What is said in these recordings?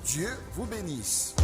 Dieu vous bénisse.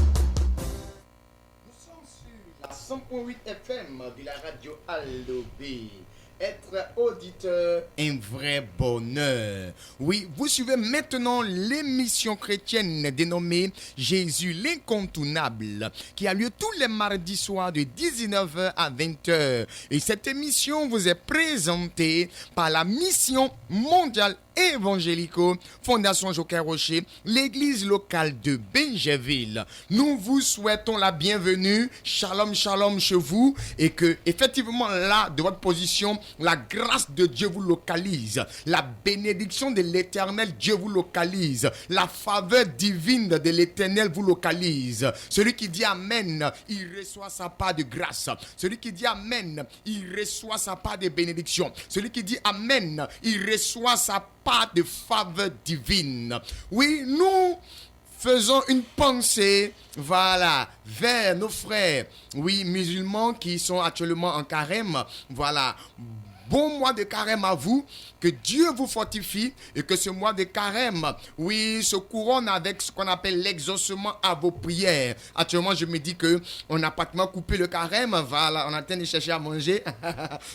Nous sommes sur la 100.8 FM de la radio Allobé. Être auditeur, un vrai bonheur. Oui, vous suivez maintenant l'émission chrétienne dénommée Jésus l'incontournable, qui a lieu tous les mardis soirs de 19h à 20h. Et cette émission vous est présentée par la mission mondiale évangélico, Fondation Joker Rocher, l'église locale de Benjeville. Nous vous souhaitons la bienvenue, shalom shalom chez vous, et que effectivement là, de votre position, la grâce de Dieu vous localise, la bénédiction de l'éternel Dieu vous localise, la faveur divine de l'éternel vous localise. Celui qui dit amen, il reçoit sa part de grâce. Celui qui dit amen, il reçoit sa part de bénédiction. Celui qui dit amen, il reçoit sa part de faveur divine. Oui, nous faisons une pensée, voilà, vers nos frères, oui, musulmans qui sont actuellement en carême. Voilà. Bon mois de carême à vous, que Dieu vous fortifie et que ce mois de carême, oui, se couronne avec ce qu'on appelle l'exaucement à vos prières. Actuellement, je me dis que on a pratiquement coupé le carême, voilà, on est en train de chercher à manger.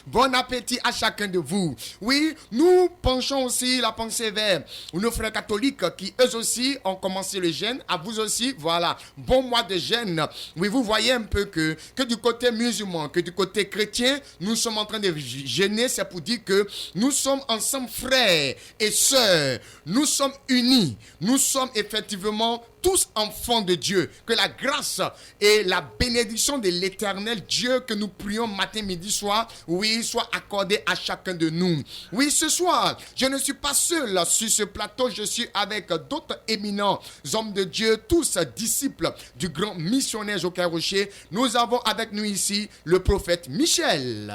Bon appétit à chacun de vous. Oui, nous penchons aussi la pensée vers nos frères catholiques qui eux aussi ont commencé le jeûne. À vous aussi, voilà, bon mois de jeûne. Oui, vous voyez un peu que du côté musulman, que du côté chrétien, nous sommes en train de jeûner. C'est pour dire que nous sommes ensemble frères et sœurs, nous sommes unis, nous sommes effectivement tous enfants de Dieu. Que la grâce et la bénédiction de l'éternel Dieu que nous prions matin, midi, soir, oui, soit accordée à chacun de nous. Oui, ce soir, je ne suis pas seul sur ce plateau, je suis avec d'autres éminents hommes de Dieu, tous disciples du grand missionnaire Joker Rocher. Nous avons avec nous ici le prophète Michel.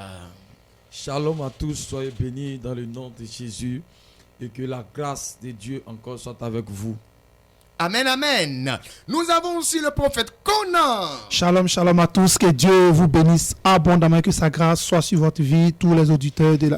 Shalom à tous, soyez bénis dans le nom de Jésus et que la grâce de Dieu encore soit avec vous. Amen, amen. Nous avons aussi le prophète Conan. Shalom, shalom à tous. Que Dieu vous bénisse abondamment, que sa grâce soit sur votre vie, tous les auditeurs de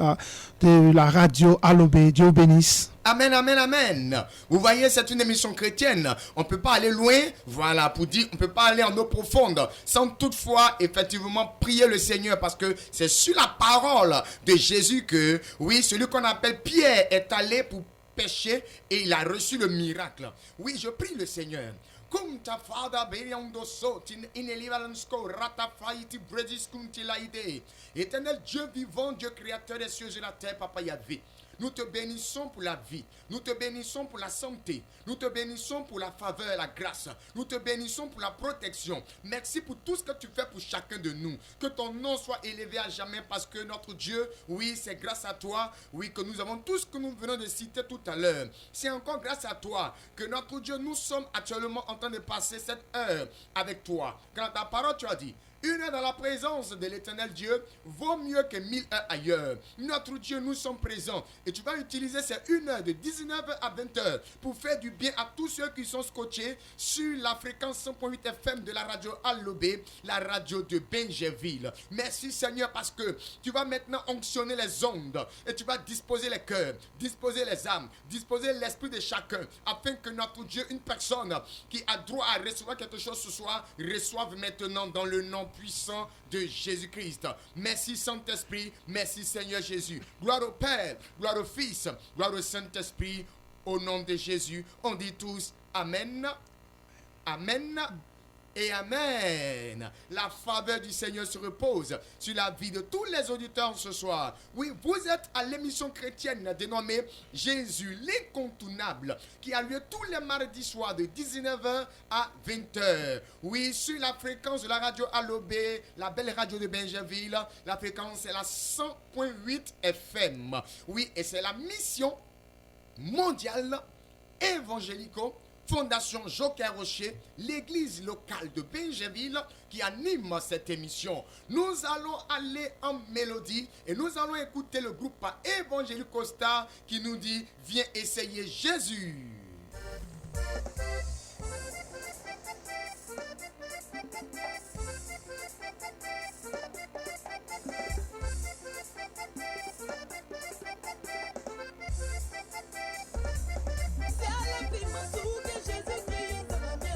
la radio Allobé. Dieu vous bénisse. Amen, amen, amen. Vous voyez, c'est une émission chrétienne. On ne peut pas aller loin, voilà, pour dire, on ne peut pas aller en eau profonde sans toutefois, effectivement, prier le Seigneur parce que c'est sur la parole de Jésus que, oui, celui qu'on appelle Pierre est allé pour péché et il a reçu le miracle. Oui, je prie le Seigneur. Comme ta fada beriando sotin inelivalansko ratafaiti bredis kuntilaide. Éternel Dieu vivant, Dieu créateur des cieux et de la terre, Papa Yahvé. Nous te bénissons pour la vie. Nous te bénissons pour la santé. Nous te bénissons pour la faveur et la grâce. Nous te bénissons pour la protection. Merci pour tout ce que tu fais pour chacun de nous. Que ton nom soit élevé à jamais parce que notre Dieu, oui, c'est grâce à toi, oui, que nous avons tout ce que nous venons de citer tout à l'heure. C'est encore grâce à toi que notre Dieu, nous sommes actuellement en train de passer cette heure avec toi. Quand ta parole, tu as dit, une heure dans la présence de l'éternel Dieu vaut mieux que 1000 heures ailleurs. Notre Dieu, nous sommes présents. Et tu vas utiliser ces une heure de 19h à 20h pour faire du bien à tous ceux qui sont scotchés sur la fréquence 100.8 FM de la radio Allobé, la radio de Benjeville. Merci Seigneur parce que tu vas maintenant onctionner les ondes et tu vas disposer les cœurs, disposer les âmes, disposer l'esprit de chacun afin que notre Dieu, une personne qui a droit à recevoir quelque chose ce soir, reçoive maintenant dans le nom puissant de Jésus-Christ. Merci Saint-Esprit, merci Seigneur Jésus. Gloire au Père, gloire au Fils, gloire au Saint-Esprit. Au nom de Jésus, on dit tous Amen, Amen et Amen. La faveur du Seigneur se repose sur la vie de tous les auditeurs ce soir. Oui, vous êtes à l'émission chrétienne dénommée Jésus l'incontournable qui a lieu tous les mardis soirs de 19h à 20h. Oui, sur la fréquence de la radio Allobé, la belle radio de Benjeville. La fréquence est la 100.8 FM. Oui, et c'est la mission mondiale évangélico Fondation Joker Rocher, l'église locale de Benjeville qui anime cette émission. Nous allons aller en mélodie et nous allons écouter le groupe Évangélico Star qui nous dit « Viens essayer Jésus ». C'est à la prime que Jésus vient dans la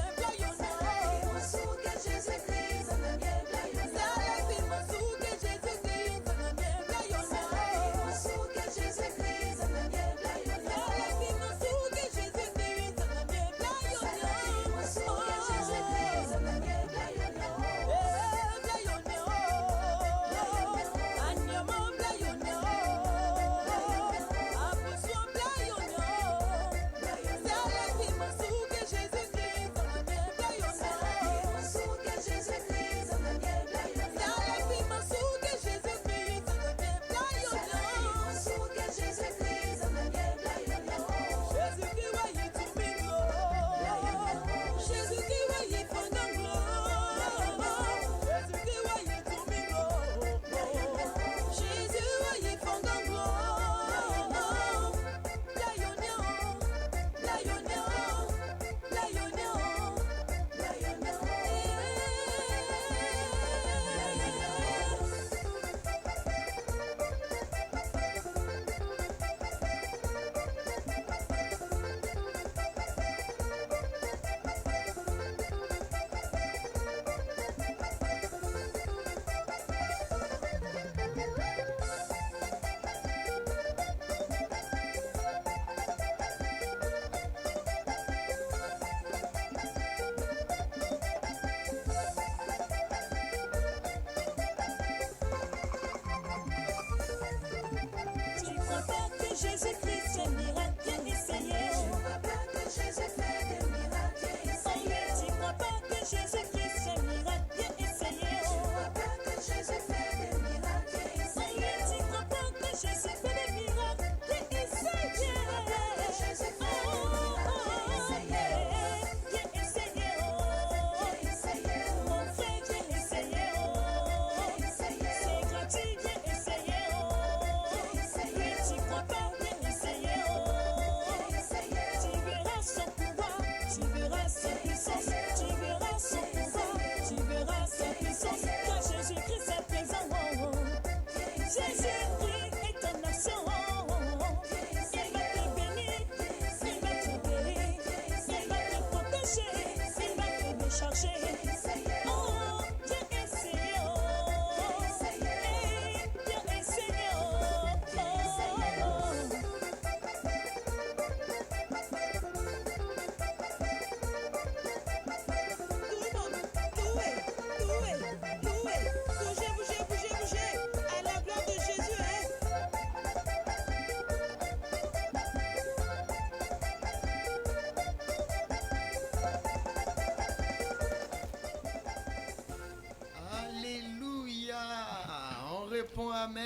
Répond Amen.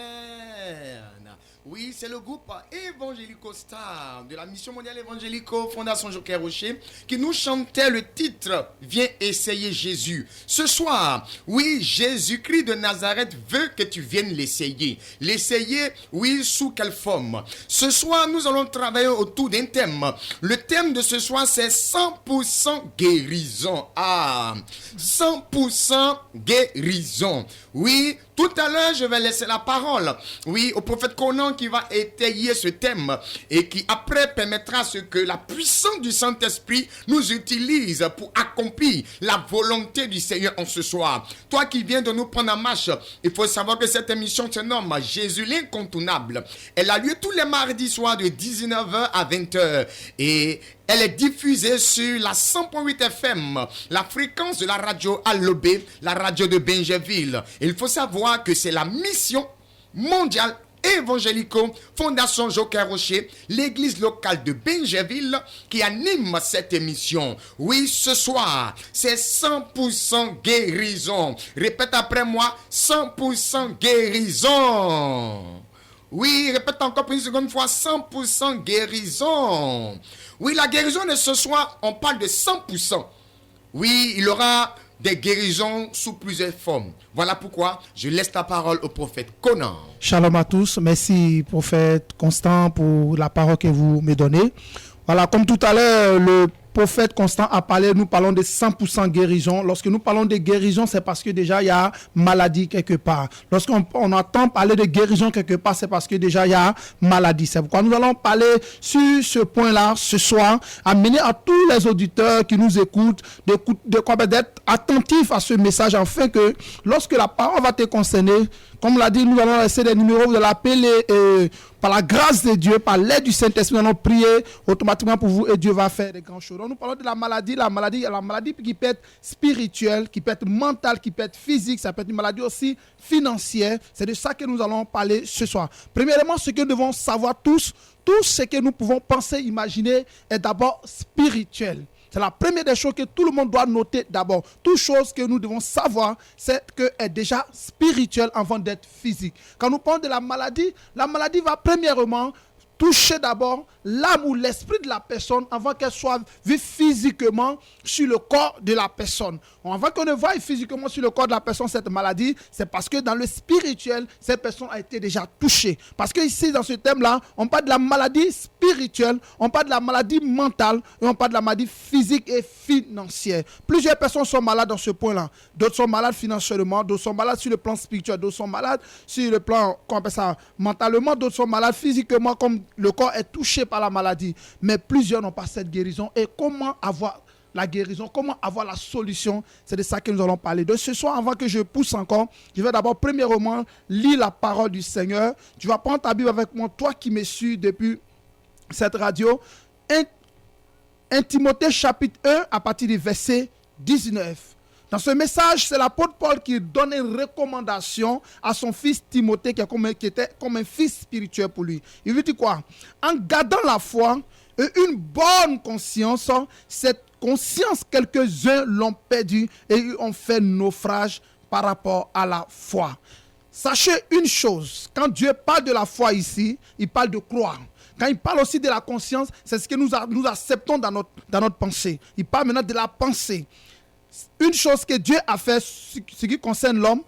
Oui, c'est le groupe Évangélico Star de la Mission Mondiale Évangélico Fondation Joker Rocher qui nous chantait le titre Viens essayer Jésus. Ce soir, oui, Jésus-Christ de Nazareth veut que tu viennes l'essayer. L'essayer, oui, sous quelle forme? Ce soir, nous allons travailler autour d'un thème. Le thème de ce soir, c'est 100% guérison. 100% guérison. Oui, tout à l'heure, je vais laisser la parole, oui, au prophète Conan qui va étayer ce thème et qui après permettra ce que la puissance du Saint-Esprit nous utilise pour accomplir la volonté du Seigneur en ce soir. Toi qui viens de nous prendre en marche, il faut savoir que cette émission se nomme Jésus l'incontournable. Elle a lieu tous les mardis soirs de 19h à 20h et elle est diffusée sur la 100.8 FM, la fréquence de la radio Alobé, la radio de Benjeville. Il faut savoir que c'est la mission mondiale évangélico Fondation Joker Rocher, l'église locale de Benjeville qui anime cette émission. Oui, ce soir, c'est 100% guérison. Répète après moi, 100% guérison. Oui, répète encore une seconde fois, 100% guérison. Oui, la guérison de ce soir, on parle de 100%. Oui, il y aura des guérisons sous plusieurs formes. Voilà pourquoi je laisse la parole au prophète Conan. Shalom à tous. Merci, prophète Constant, pour la parole que vous me donnez. Voilà, comme tout à l'heure, le prophète Constant a parlé, nous parlons de 100% guérison. Lorsque nous parlons de guérison, c'est parce que déjà il y a maladie quelque part. Lorsqu'on entend parler de guérison quelque part, c'est parce que déjà il y a maladie. C'est pourquoi nous allons parler sur ce point-là ce soir, amener à tous les auditeurs qui nous écoutent d'être attentifs à ce message, afin que lorsque la parole va te concerner, comme l'a dit, nous allons laisser des numéros, vous allez appeler par la grâce de Dieu, par l'aide du Saint-Esprit, nous allons prier automatiquement pour vous et Dieu va faire des grandes choses. Donc, nous parlons de la maladie qui peut être spirituelle, qui peut être mentale, qui peut être physique, ça peut être une maladie aussi financière. C'est de ça que nous allons parler ce soir. Premièrement, ce que nous devons savoir tous, tout ce que nous pouvons penser, imaginer est d'abord spirituel. C'est la première des choses que tout le monde doit noter d'abord. Toute chose que nous devons savoir, c'est qu'elle est déjà spirituelle avant d'être physique. Quand nous parlons de la maladie va premièrement toucher d'abord l'âme ou l'esprit de la personne avant qu'elle soit vue physiquement sur le corps de la personne. Avant qu'on ne voie physiquement sur le corps de la personne cette maladie, c'est parce que dans le spirituel, cette personne a été déjà touchée. Parce que ici, dans ce thème-là, on parle de la maladie spirituelle, on parle de la maladie mentale et on parle de la maladie physique et financière. Plusieurs personnes sont malades dans ce point-là. D'autres sont malades financièrement, d'autres sont malades sur le plan spirituel, d'autres sont malades sur le plan, qu'on appelle ça, mentalement, d'autres sont malades physiquement, comme le corps est touché par la maladie. Mais plusieurs n'ont pas cette guérison. Et comment avoir la guérison, comment avoir la solution? C'est de ça que nous allons parler. Donc ce soir, avant que je pousse encore, je vais d'abord premièrement lire la parole du Seigneur. Tu vas prendre ta Bible avec moi, toi qui me suis depuis cette radio. 1 Timothée chapitre 1 à partir du verset 19. Dans ce message, c'est l'apôtre Paul qui donne une recommandation à son fils Timothée qui était comme un fils spirituel pour lui. Il lui dit quoi? En gardant la foi et une bonne conscience, c'est conscience, quelques-uns l'ont perdu et ont fait naufrage par rapport à la foi. Sachez une chose, quand Dieu parle de la foi ici, il parle de croire. Quand il parle aussi de la conscience, c'est ce que nous acceptons dans notre pensée. Il parle maintenant de la pensée. Une chose que Dieu a fait, ce qui concerne l'homme,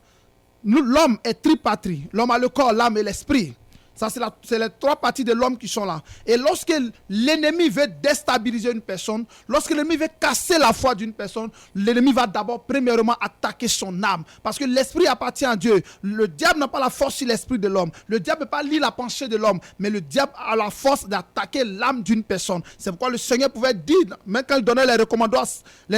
l'homme est tripatrie. L'homme a le corps, l'âme et l'esprit. Ça, c'est les trois parties de l'homme qui sont là. Et lorsque l'ennemi veut déstabiliser une personne, lorsque l'ennemi veut casser la foi d'une personne, l'ennemi va d'abord, premièrement, attaquer son âme. Parce que l'esprit appartient à Dieu. Le diable n'a pas la force sur l'esprit de l'homme. Le diable ne peut pas lire la pensée de l'homme. Mais le diable a la force d'attaquer l'âme d'une personne. C'est pourquoi le Seigneur pouvait dire, même quand il donnait les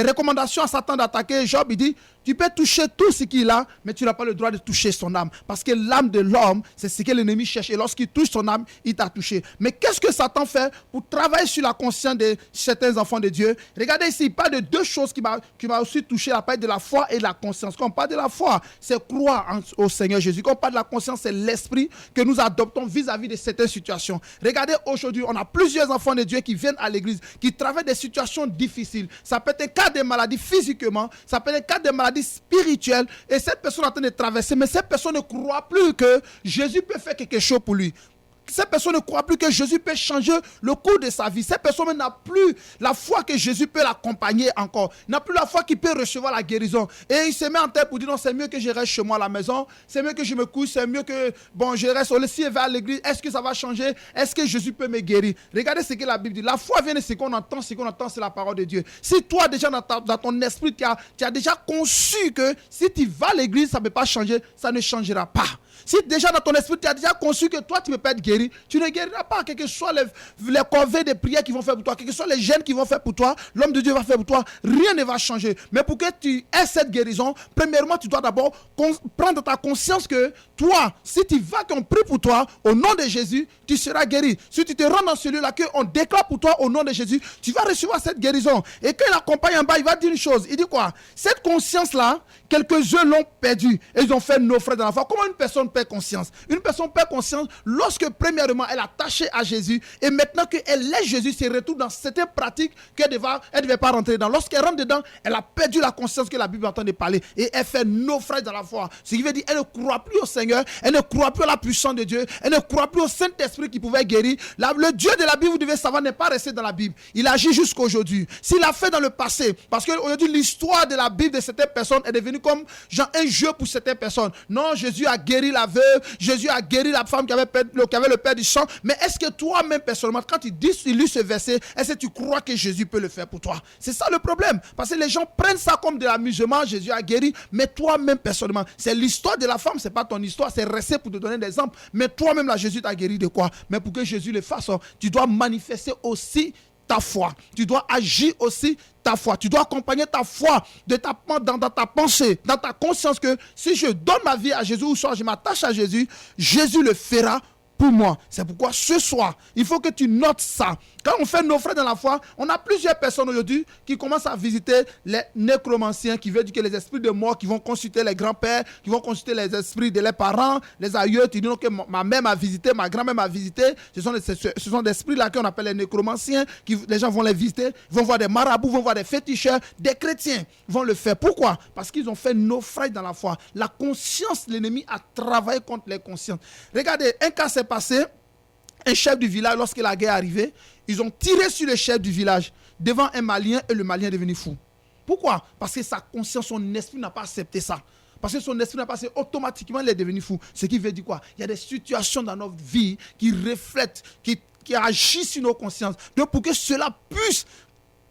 recommandations à Satan d'attaquer Job, il dit, tu peux toucher tout ce qu'il a, mais tu n'as pas le droit de toucher son âme. Parce que l'âme de l'homme, c'est ce que l'ennemi cherche. Et lorsqu'il touche son âme, il t'a touché. Mais qu'est-ce que Satan fait pour travailler sur la conscience de certains enfants de Dieu? Regardez ici, il parle de deux choses qui m'a aussi touché. Il parle de la foi et de la conscience. Quand on parle de la foi, c'est croire au Seigneur Jésus. Quand on parle de la conscience, c'est l'esprit que nous adoptons vis-à-vis de certaines situations. Regardez, aujourd'hui, on a plusieurs enfants de Dieu qui viennent à l'église, qui traversent des situations difficiles. Ça peut être un cas de maladie physiquement, ça peut être un cas de maladie spirituelle, et cette personne est en train de traverser, mais cette personne ne croit plus que Jésus peut faire quelque chose pour lui. Cette personne ne croit plus que Jésus peut changer le cours de sa vie. Cette personne n'a plus la foi que Jésus peut l'accompagner encore. Il n'a plus la foi qu'il peut recevoir la guérison. Et il se met en tête pour dire non, c'est mieux que je reste chez moi à la maison. C'est mieux que je me couche. C'est mieux que je reste au lit. Si je vais à l'église, est-ce que ça va changer? Est-ce que Jésus peut me guérir? Regardez ce que la Bible dit. La foi vient de ce qu'on entend. Ce qu'on entend, c'est la parole de Dieu. Si toi, déjà dans ton esprit, tu as déjà conçu que si tu vas à l'église, ça ne peut pas changer, ça ne changera pas. Si déjà dans ton esprit, tu as déjà conçu que toi, tu ne peux pas être guéri, tu ne guériras pas. Quel que soient les corvées de prières qui vont faire pour toi, quels que soient les gènes qui vont faire pour toi, l'homme de Dieu va faire pour toi, rien ne va changer. Mais pour que tu aies cette guérison, premièrement, tu dois d'abord prendre ta conscience que toi, si tu vas qu'on prie pour toi, au nom de Jésus, tu seras guéri. Si tu te rends dans celui-là, qu'on déclare pour toi au nom de Jésus, tu vas recevoir cette guérison. Et quand il accompagne en bas, il va dire une chose. Il dit quoi? Cette conscience-là, quelques-uns l'ont perdue et ils ont fait naufrage dans la foi. Comment une personne perd conscience? Une personne perd conscience lorsque, premièrement, elle est attachée à Jésus et maintenant qu'elle laisse Jésus se retrouve dans certaines pratiques qu'elle ne devait pas rentrer dedans. Lorsqu'elle rentre dedans, elle a perdu la conscience que la Bible entend de parler et elle fait naufrage dans la foi. Ce qui veut dire qu'elle ne croit plus au Seigneur, elle ne croit plus à la puissance de Dieu, elle ne croit plus au Saint-Esprit qui pouvait guérir. Le Dieu de la Bible, vous devez savoir, n'est pas resté dans la Bible. Il agit jusqu'à aujourd'hui. S'il a fait dans le passé, parce qu'aujourd'hui, l'histoire de la Bible de certaines personnes est devenue comme genre un jeu pour certaines personnes. Non, Jésus a guéri la veuve, Jésus a guéri la femme qui avait le père du sang. Mais est-ce que toi-même, personnellement, quand tu lis ce verset, est-ce que tu crois que Jésus peut le faire pour toi? C'est ça le problème. Parce que les gens prennent ça comme de l'amusement, Jésus a guéri, mais toi-même, personnellement, c'est l'histoire de la femme, c'est pas ton histoire, c'est resté pour te donner des exemples. Mais toi-même, là, Jésus t'a guéri de quoi? Mais pour que Jésus le fasse, tu dois manifester aussi ta foi. Tu dois agir aussi ta foi. Tu dois accompagner ta foi dans ta pensée, dans ta conscience que si je donne ma vie à Jésus ou soit je m'attache à Jésus, Jésus le fera pour moi. C'est pourquoi ce soir, il faut que tu notes ça. Quand on fait nos frères dans la foi, on a plusieurs personnes aujourd'hui qui commencent à visiter les nécromanciens, qui veulent dire que les esprits de mort qui vont consulter les grands-pères, qui vont consulter les esprits de leurs parents, les aïeux, tu dis que ma mère m'a visité, ma grand-mère m'a visité. Ce sont des esprits-là qu'on appelle les nécromanciens, les gens vont les visiter, ils vont voir des marabouts, vont voir des féticheurs, des chrétiens vont le faire. Pourquoi? Parce qu'ils ont fait naufrage dans la foi. La conscience, l'ennemi a travaillé contre les consciences. Regardez, un cas s'est passé. Un chef du village, lorsque la guerre est arrivée, ils ont tiré sur le chef du village devant un Malien et le Malien est devenu fou. Pourquoi? Parce que sa conscience, son esprit n'a pas accepté ça. Parce que son esprit n'a pas accepté, automatiquement il est devenu fou. Ce qui veut dire quoi? Il y a des situations dans notre vie qui reflètent, qui agissent sur nos consciences. Donc pour que cela puisse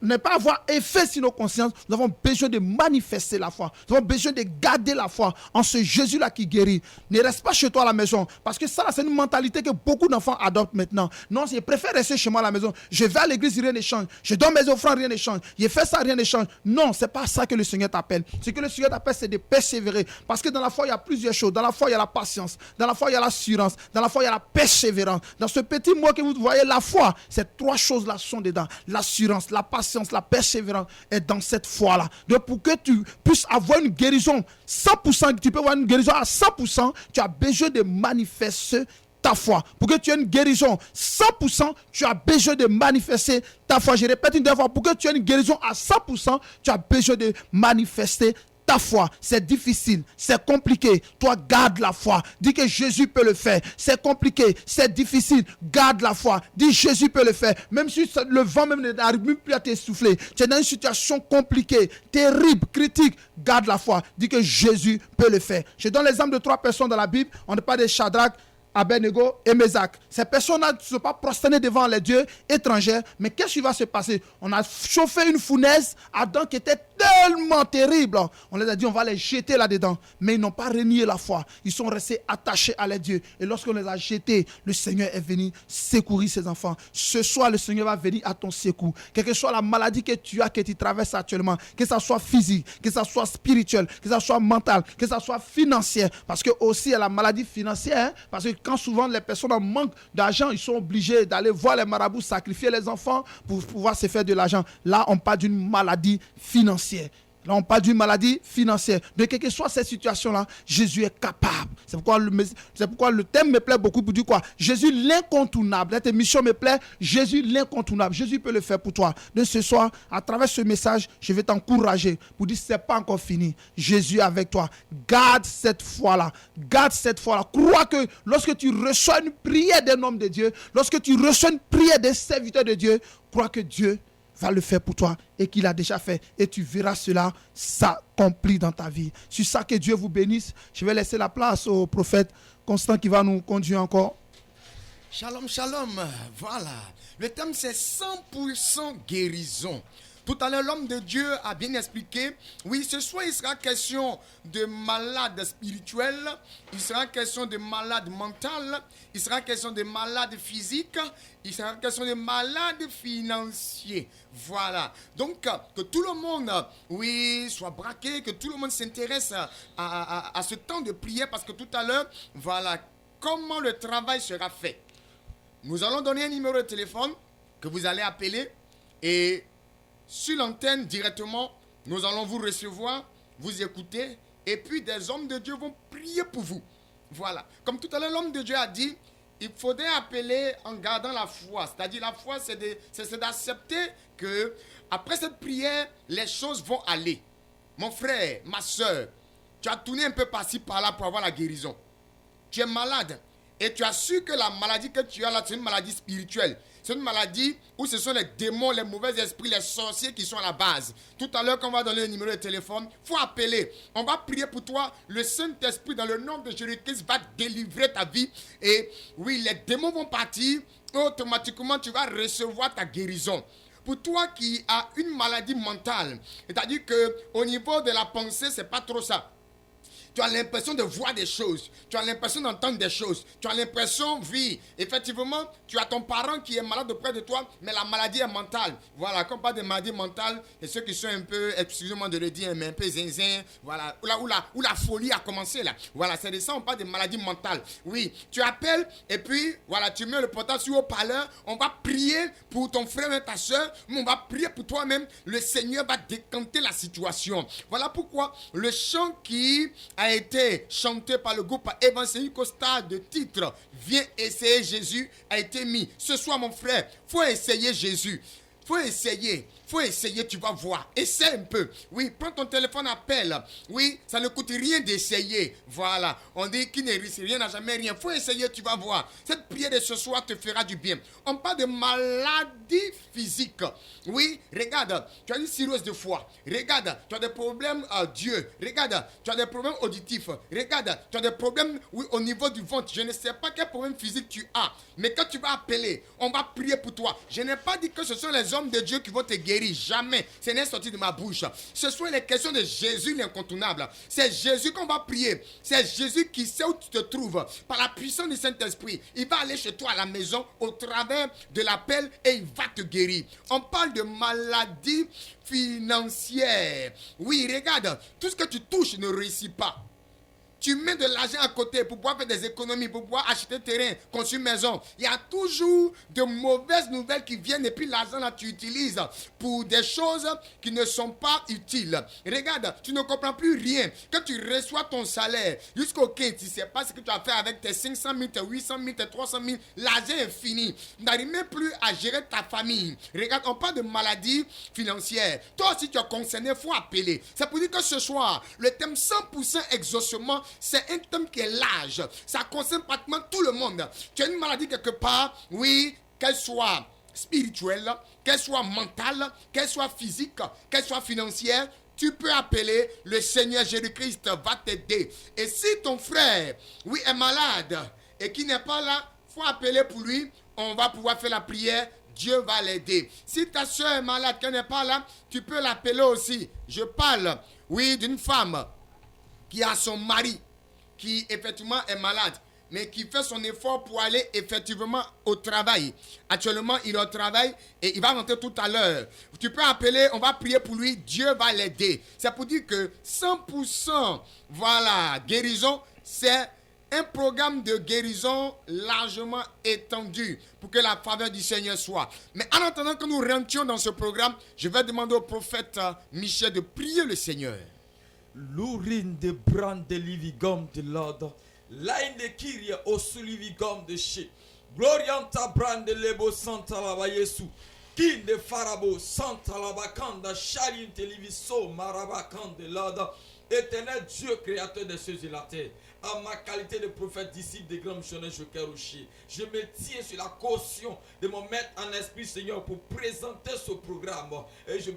ne pas avoir effet sur nos consciences, nous avons besoin de manifester la foi. Nous avons besoin de garder la foi en ce Jésus-là qui guérit. Ne reste pas chez toi à la maison. Parce que ça, c'est une mentalité que beaucoup d'enfants adoptent maintenant. Non, je préfère rester chez moi à la maison. Je vais à l'église, rien ne change. Je donne mes offrandes, rien ne change. Je fais ça, rien ne change. Non, c'est pas ça que le Seigneur t'appelle. Ce que le Seigneur t'appelle, c'est de persévérer. Parce que dans la foi, il y a plusieurs choses. Dans la foi, il y a la patience. Dans la foi, il y a l'assurance. Dans la foi, il y a la persévérance. Dans ce petit mot que vous voyez, la foi, ces trois choses-là sont dedans. L'assurance, la patience, la persévérance est dans cette foi-là. Donc pour que tu puisses avoir une guérison 100%, tu peux avoir une guérison à 100%, tu as besoin de manifester ta foi. Pour que tu aies une guérison 100%, tu as besoin de manifester ta foi. Je répète une dernière fois, pour que tu aies une guérison à 100%, tu as besoin de manifester ta foi. C'est difficile, c'est compliqué. Toi, garde la foi. Dis que Jésus peut le faire. C'est compliqué, c'est difficile. Garde la foi. Dis Jésus peut le faire. Même si le vent même n'arrive même plus à t'essouffler. Tu es dans une situation compliquée, terrible, critique. Garde la foi. Dis que Jésus peut le faire. Je donne l'exemple de 3 personnes dans la Bible. On ne parle pas de Shadrach, Abednego et Mésac. Ces personnes-là ne sont pas prosternées devant les dieux étrangers. Mais qu'est-ce qui va se passer? On a chauffé une fournaise à dents qui était tellement terrible. On les a dit, on va les jeter là-dedans. Mais ils n'ont pas renié la foi. Ils sont restés attachés à les dieux. Et lorsqu'on les a jetés, le Seigneur est venu secourir ses enfants. Ce soir, le Seigneur va venir à ton secours. Quelle que soit la maladie que tu as, que tu traverses actuellement, que ça soit physique, que ça soit spirituel, que ça soit mental, que ça soit financier. Parce que aussi, il y a la maladie financière. Hein, parce que quand souvent les personnes en manque d'argent, ils sont obligés d'aller voir les marabouts, sacrifier les enfants pour pouvoir se faire de l'argent. Là, on parle d'une maladie financière. Là, on parle d'une maladie financière. De quelle que soit cette situation-là, Jésus est capable. C'est pourquoi le thème me plaît beaucoup pour dire quoi? Jésus l'incontournable. Cette émission me plaît. Jésus l'incontournable. Jésus peut le faire pour toi. Donc ce soir, à travers ce message, je vais t'encourager pour dire que ce n'est pas encore fini. Jésus est avec toi. Garde cette foi-là. Garde cette foi-là. Crois que lorsque tu reçois une prière d'un homme de Dieu, lorsque tu reçois une prière d'un serviteur de Dieu, crois que Dieu va le faire pour toi et qu'il a déjà fait. Et tu verras cela s'accomplir dans ta vie. Sur ça, que Dieu vous bénisse. Je vais laisser la place au prophète Constant qui va nous conduire encore. Shalom, shalom. Voilà. Le thème, c'est 100% guérison. Tout à l'heure, l'homme de Dieu a bien expliqué. Oui, ce soir, il sera question de malade spirituel. Il sera question de malade mental. Il sera question de malade physique. Il sera question de malade financier. Voilà. Donc, que tout le monde, oui, soit braqué, que tout le monde s'intéresse à ce temps de prière. Parce que tout à l'heure, voilà, comment le travail sera fait. Nous allons donner un numéro de téléphone que vous allez appeler et sur l'antenne directement, nous allons vous recevoir, vous écouter et puis des hommes de Dieu vont prier pour vous. Voilà. Comme tout à l'heure, l'homme de Dieu a dit, il faudrait appeler en gardant la foi. C'est-à-dire la foi, c'est d'accepter que après cette prière, les choses vont aller. Mon frère, ma soeur, tu as tourné un peu par-ci, par-là pour avoir la guérison. Tu es malade et tu as su que la maladie que tu as là, c'est une maladie spirituelle. C'est une maladie où ce sont les démons, les mauvais esprits, les sorciers qui sont à la base. Tout à l'heure, quand on va donner le numéro de téléphone, il faut appeler. On va prier pour toi. Le Saint-Esprit, dans le nom de Jésus-Christ, va délivrer ta vie. Et oui, les démons vont partir. Automatiquement, tu vas recevoir ta guérison. Pour toi qui as une maladie mentale, c'est-à-dire qu'au niveau de la pensée, ce n'est pas trop ça. Tu as l'impression de voir des choses. Tu as l'impression d'entendre des choses. Tu as l'impression, oui, effectivement, tu as ton parent qui est malade auprès de toi, mais la maladie est mentale. Voilà, quand on parle de maladie mentale, et ceux qui sont un peu, excusez-moi de le dire, mais un peu zinzin, voilà, où la folie a commencé là. Voilà, c'est de ça, on parle de maladie mentale. Oui, tu appelles et puis, voilà, tu mets le portable sur haut-parleur, on va prier pour ton frère et ta soeur, mais on va prier pour toi-même. Le Seigneur va décanter la situation. Voilà pourquoi le chant qui a été chanté par le groupe Évangélique Costa de titre Viens essayer Jésus a été mis. Ce soir, mon frère, faut essayer Jésus. Faut essayer, tu vas voir. Essaie un peu. Oui, prends ton téléphone, appelle. Oui, ça ne coûte rien d'essayer. Voilà. On dit qu'il ne risque rien, n'a jamais rien. Faut essayer, tu vas voir. Cette prière de ce soir te fera du bien. On parle de maladie physique. Oui, regarde, tu as une cirrhose de foie. Regarde, tu as des problèmes d'yeux. Regarde, tu as des problèmes auditifs. Regarde, tu as des problèmes au niveau du ventre. Je ne sais pas quel problème physique tu as. Mais quand tu vas appeler, on va prier pour toi. Je n'ai pas dit que ce sont les hommes de Dieu qui vont te guérir. Jamais. Ce n'est sorti de ma bouche. Ce sont les questions de Jésus l'incontournable. C'est Jésus qu'on va prier. C'est Jésus qui sait où tu te trouves. Par la puissance du Saint-Esprit. Il va aller chez toi à la maison au travers de l'appel et il va te guérir. On parle de maladie financière. Oui, regarde. Tout ce que tu touches ne réussit pas. tu mets de l'argent à côté pour pouvoir faire des économies, pour pouvoir acheter terrain, construire maison. Il y a toujours de mauvaises nouvelles qui viennent et puis l'argent là tu utilises pour des choses qui ne sont pas utiles. Regarde, tu ne comprends plus rien. Quand tu reçois ton salaire jusqu'au 15, tu ne sais pas ce que tu vas faire avec tes 500 000, tes 800 000, tes 300 000. L'argent est fini. Tu n'arrives même plus à gérer ta famille. Regarde, on parle de maladie financière. Toi aussi tu es concerné, il faut appeler. C'est pour dire que ce soir, le thème 100% exaucement, c'est un thème qui est large. Ça concerne pratiquement tout le monde. Tu as une maladie quelque part, oui, qu'elle soit spirituelle, qu'elle soit mentale, qu'elle soit physique, qu'elle soit financière, tu peux appeler le Seigneur Jésus-Christ va t'aider. Et si ton frère, oui, est malade et qui n'est pas là, il faut appeler pour lui. On va pouvoir faire la prière. Dieu va l'aider. Si ta soeur est malade, qu'elle n'est pas là, tu peux l'appeler aussi. Je parle, oui, d'une femme qui a son mari qui effectivement est malade, mais qui fait son effort pour aller effectivement au travail. Actuellement, il est au travail et il va rentrer tout à l'heure. Tu peux appeler, on va prier pour lui, Dieu va l'aider. C'est pour dire que 100%, voilà, guérison, c'est un programme de guérison largement étendu pour que la faveur du Seigneur soit. Mais en attendant que nous rentrions dans ce programme, je vais demander au prophète Michel de prier le Seigneur. L'urine de brand de livigum de l'ordre. L'aine de Kyrie au soulivigum de chez. Glorianta brand de lebo santa lava Yesu. Kin de farabo santa lava kanda chalin televiso marabakan de l'ordre. Éternel Dieu créateur des cieux et la terre, en ma qualité de prophète, disciple des grands missionnaires Joker Rocher, je me tiens sur la caution de mon maître en esprit, Seigneur, pour présenter ce programme. Et je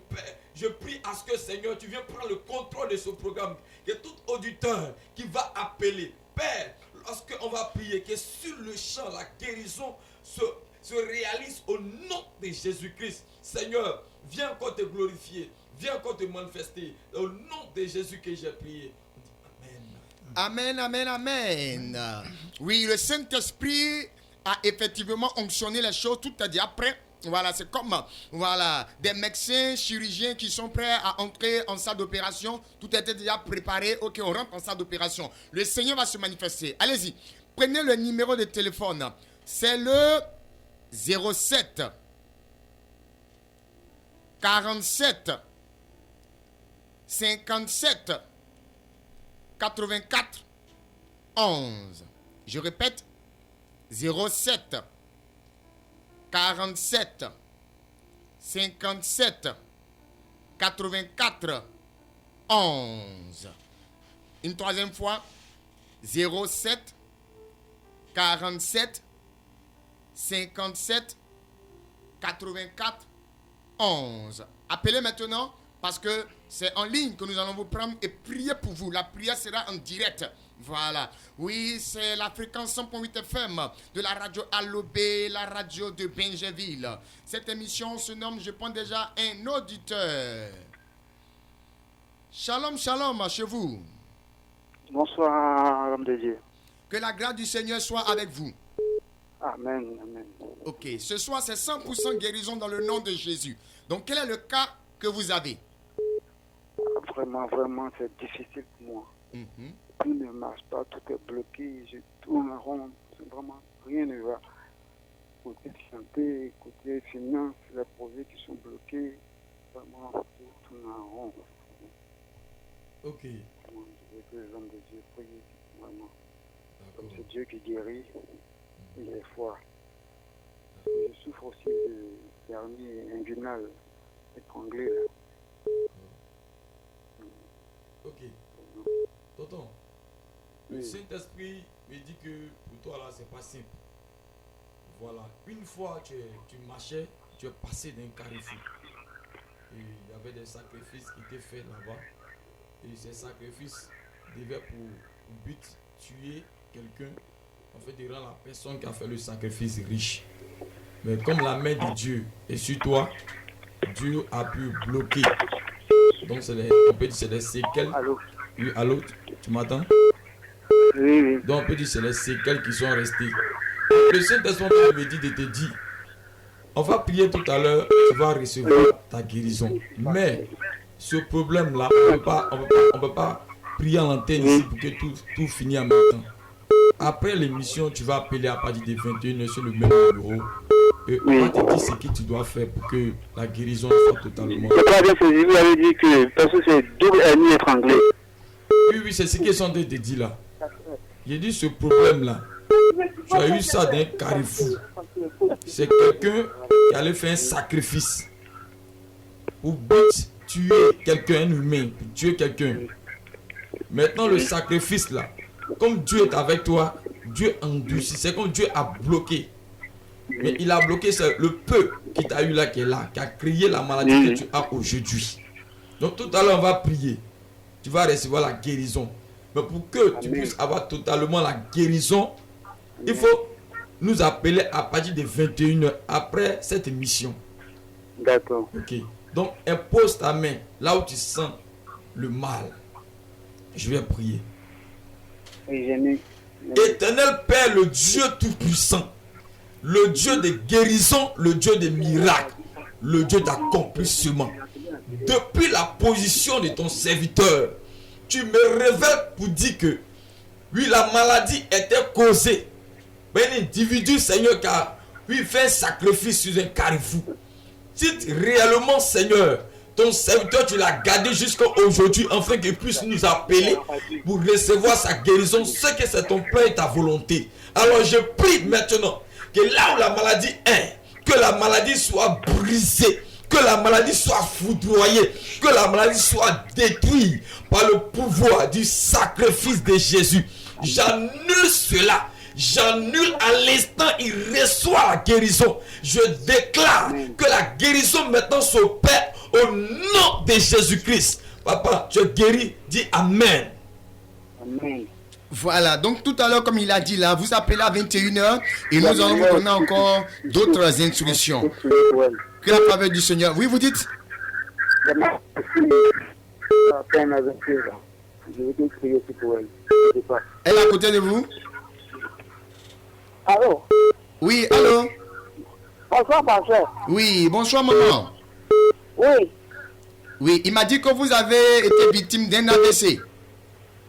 prie à ce que, Seigneur, tu viennes prendre le contrôle de ce programme, que tout auditeur qui va appeler, Père, lorsqu'on va prier, que sur le champ, la guérison se réalise au nom de Jésus-Christ. Seigneur, viens encore te glorifier. Viens encore te manifester. Au nom de Jésus que j'ai prié. Amen, amen, amen. Oui, le Saint-Esprit a effectivement onctionné les choses. Tout est dit après. Voilà, c'est comme voilà, des médecins, chirurgiens qui sont prêts à entrer en salle d'opération. Tout était déjà préparé. Ok, on rentre en salle d'opération. Le Seigneur va se manifester. Allez-y. Prenez le numéro de téléphone. C'est le 07 47 57 84 11. Je répète, 07 47 57 84 11. Une troisième fois, 07 47 57 84 11. Appelez maintenant parce que c'est en ligne que nous allons vous prendre et prier pour vous. La prière sera en direct. Voilà. Oui, c'est la fréquence 100.8 FM de la radio Allobé, la radio de Benjeville. Cette émission se nomme, je prends déjà un auditeur. Shalom, shalom chez vous. Bonsoir, homme de Dieu. Que la grâce du Seigneur soit avec vous. Amen, amen. Ok, ce soir c'est 100% guérison dans le nom de Jésus. Donc quel est le cas que vous avez? Vraiment, c'est difficile pour moi. Tout ne marche pas, tout est bloqué, je tourne en rond, vraiment, rien ne va. Côté santé, côté finance, les projets qui sont bloqués, vraiment, tout tourne en rond. Ok. Je veux que les hommes de Dieu prient, vraiment. Comme D'accord. c'est Dieu qui guérit, il est fort. Je souffre aussi de hernie inguinale, étranglée. Ok. Tonton, le Saint-Esprit me dit que pour toi là, c'est pas simple. Voilà. Une fois tu marchais, tu es passé d'un carrefour. Et il y avait des sacrifices qui étaient faits là-bas. Et ces sacrifices devaient pour but tuer quelqu'un. En fait, de rendre la personne qui a fait le sacrifice riche. Mais comme la main de Dieu est sur toi, Dieu a pu bloquer. Donc on peut dire que c'est des séquelles. Allô? Oui, allô, tu m'entends? Oui. Donc on peut dire que c'est les séquelles qui sont restées. Le Saint-Esprit me dit de te dire, on va prier tout à l'heure, tu vas recevoir ta guérison. Mais ce problème-là, on peut pas prier en l'antenne ici pour que tout finisse en même temps. Après l'émission, tu vas appeler à partir de 21h sur le même numéro. Et on va te dire ce que tu dois faire pour que la guérison soit totalement... C'est pas bien saisi, vous avez dit que parce que c'est double hernie étranglée. Oui, c'est ce qu'ils sont en train de dire là. J'ai dit ce problème-là. Tu as eu ça d'un carrefour. C'est quelqu'un qui allait faire un sacrifice pour tuer quelqu'un, un humain, pour tuer quelqu'un. Maintenant, le sacrifice là, comme Dieu est avec toi, Dieu endurcit. C'est comme Dieu a bloqué. Mais il a bloqué le peu qui t'a eu là, qui est là, qui a créé la maladie que tu as aujourd'hui. Donc tout à l'heure, on va prier. Tu vas recevoir la guérison. Mais pour que tu puisses avoir totalement la guérison, il faut nous appeler à partir de 21h après cette émission. D'accord. Ok. Donc impose ta main là où tu sens le mal. Je vais prier. Éternel Père, le Dieu Tout-Puissant, le Dieu de guérison, le Dieu des miracles, le Dieu d'accomplissement. Depuis la position de ton serviteur, tu me révèles pour dire que oui, la maladie était causée par un individu, Seigneur, qui a fait un sacrifice sur un carrefour. Si réellement, Seigneur, ton serviteur, tu l'as gardé jusqu'à aujourd'hui, afin qu'il puisse nous appeler pour recevoir sa guérison, ce que c'est ton plan et ta volonté. Alors je prie maintenant que là où la maladie est, que la maladie soit brisée, que la maladie soit foudroyée, que la maladie soit détruite par le pouvoir du sacrifice de Jésus. J'annule cela. J'annule à l'instant, il reçoit la guérison. Je déclare que la guérison maintenant s'opère au nom de Jésus-Christ. Papa, tu es guéri, dis Amen. Amen. Voilà, donc tout à l'heure, comme il a dit là, vous appelez à 21h et nous allons vous donner encore d'autres instructions. Que la faveur du Seigneur. Oui, vous dites? Je vais prier pour elle. Elle est à côté de vous? Allô? Oui, allô? Bonsoir, pasteur. Oui, bonsoir maman. Oui. Oui, il m'a dit que vous avez été victime d'un AVC.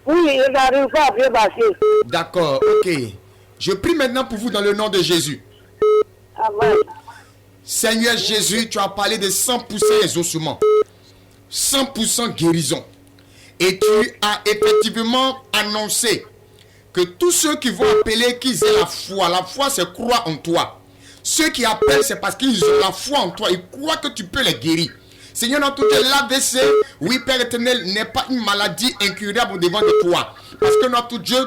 Oui, il n'arrive pas à bien passer. D'accord, ok. Je prie maintenant pour vous dans le nom de Jésus. Amen. Seigneur Jésus, tu as parlé de 100% exaucement, 100% guérison. Et tu as effectivement annoncé que tous ceux qui vont appeler, qu'ils aient la foi c'est croire en toi. Ceux qui appellent, c'est parce qu'ils ont la foi en toi, ils croient que tu peux les guérir. Seigneur, dans tout l'AVC, oui Père éternel, n'est pas une maladie incurable devant de toi. Parce que notre Dieu,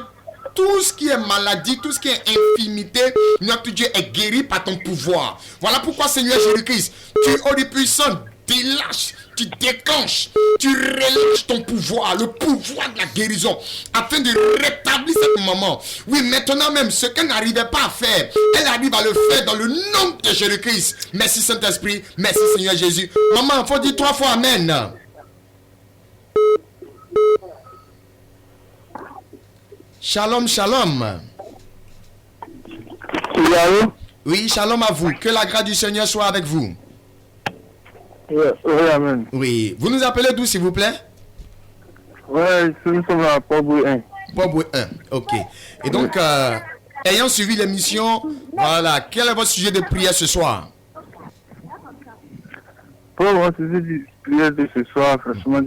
tout ce qui est maladie, tout ce qui est infirmité, notre Dieu est guéri par ton pouvoir. Voilà pourquoi, Seigneur Jésus-Christ, tu es omnipuissant, délâche, tu déclenches, tu relâches ton pouvoir, le pouvoir de la guérison, afin de rétablir cette maman. Oui, maintenant même, ce qu'elle n'arrivait pas à faire, elle arrive à le faire dans le nom de Jésus-Christ. Merci Saint-Esprit, merci Seigneur Jésus. Maman, il faut dire 3 fois Amen. Shalom, shalom. Oui, shalom à vous. Que la grâce du Seigneur soit avec vous. Oui, amen. Oui. Vous nous appelez d'où, s'il vous plaît? Oui, nous sommes à Port-Boué 1. Port-Boué 1, ok. Et donc, ayant suivi l'émission, voilà, quel est votre sujet de prière ce soir? Pour mon sujet de prière de ce soir, franchement,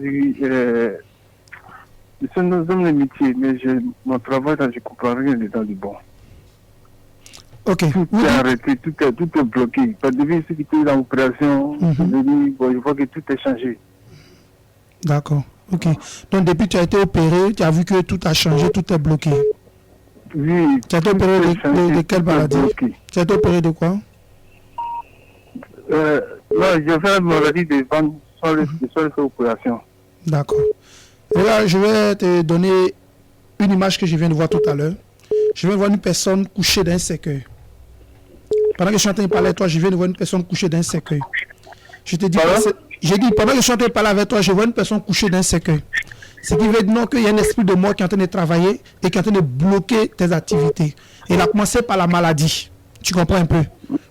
nous sommes les métiers, mais mon travail, je ne comprends rien dedans du bon. Ok. Tout est arrêté, tout est bloqué. Parce que depuis ce qui était dans l'opération, je vois que tout est changé. D'accord. Ok. Donc depuis que tu as été opéré, tu as vu que tout a changé, tout est bloqué. Oui. Tu as été opéré de quelle maladie? Tu as été opéré de quoi? Non, j'ai fait une maladie de ventre sans l'opération. D'accord. Et là, je vais te donner une image que je viens de voir tout à l'heure. Je viens de voir une personne couchée dans un cercueil. Pendant que je suis en train de parler avec toi, je viens de voir une personne couchée dans un cercueil. Je te dis, j'ai dit, pendant que je suis en train de parler avec toi, je vois une personne couchée dans un cercueil. Ce qui veut dire non, qu'il y a un esprit de mort qui est en train de travailler et qui est en train de bloquer tes activités. Et il a commencé par la maladie. Tu comprends un peu?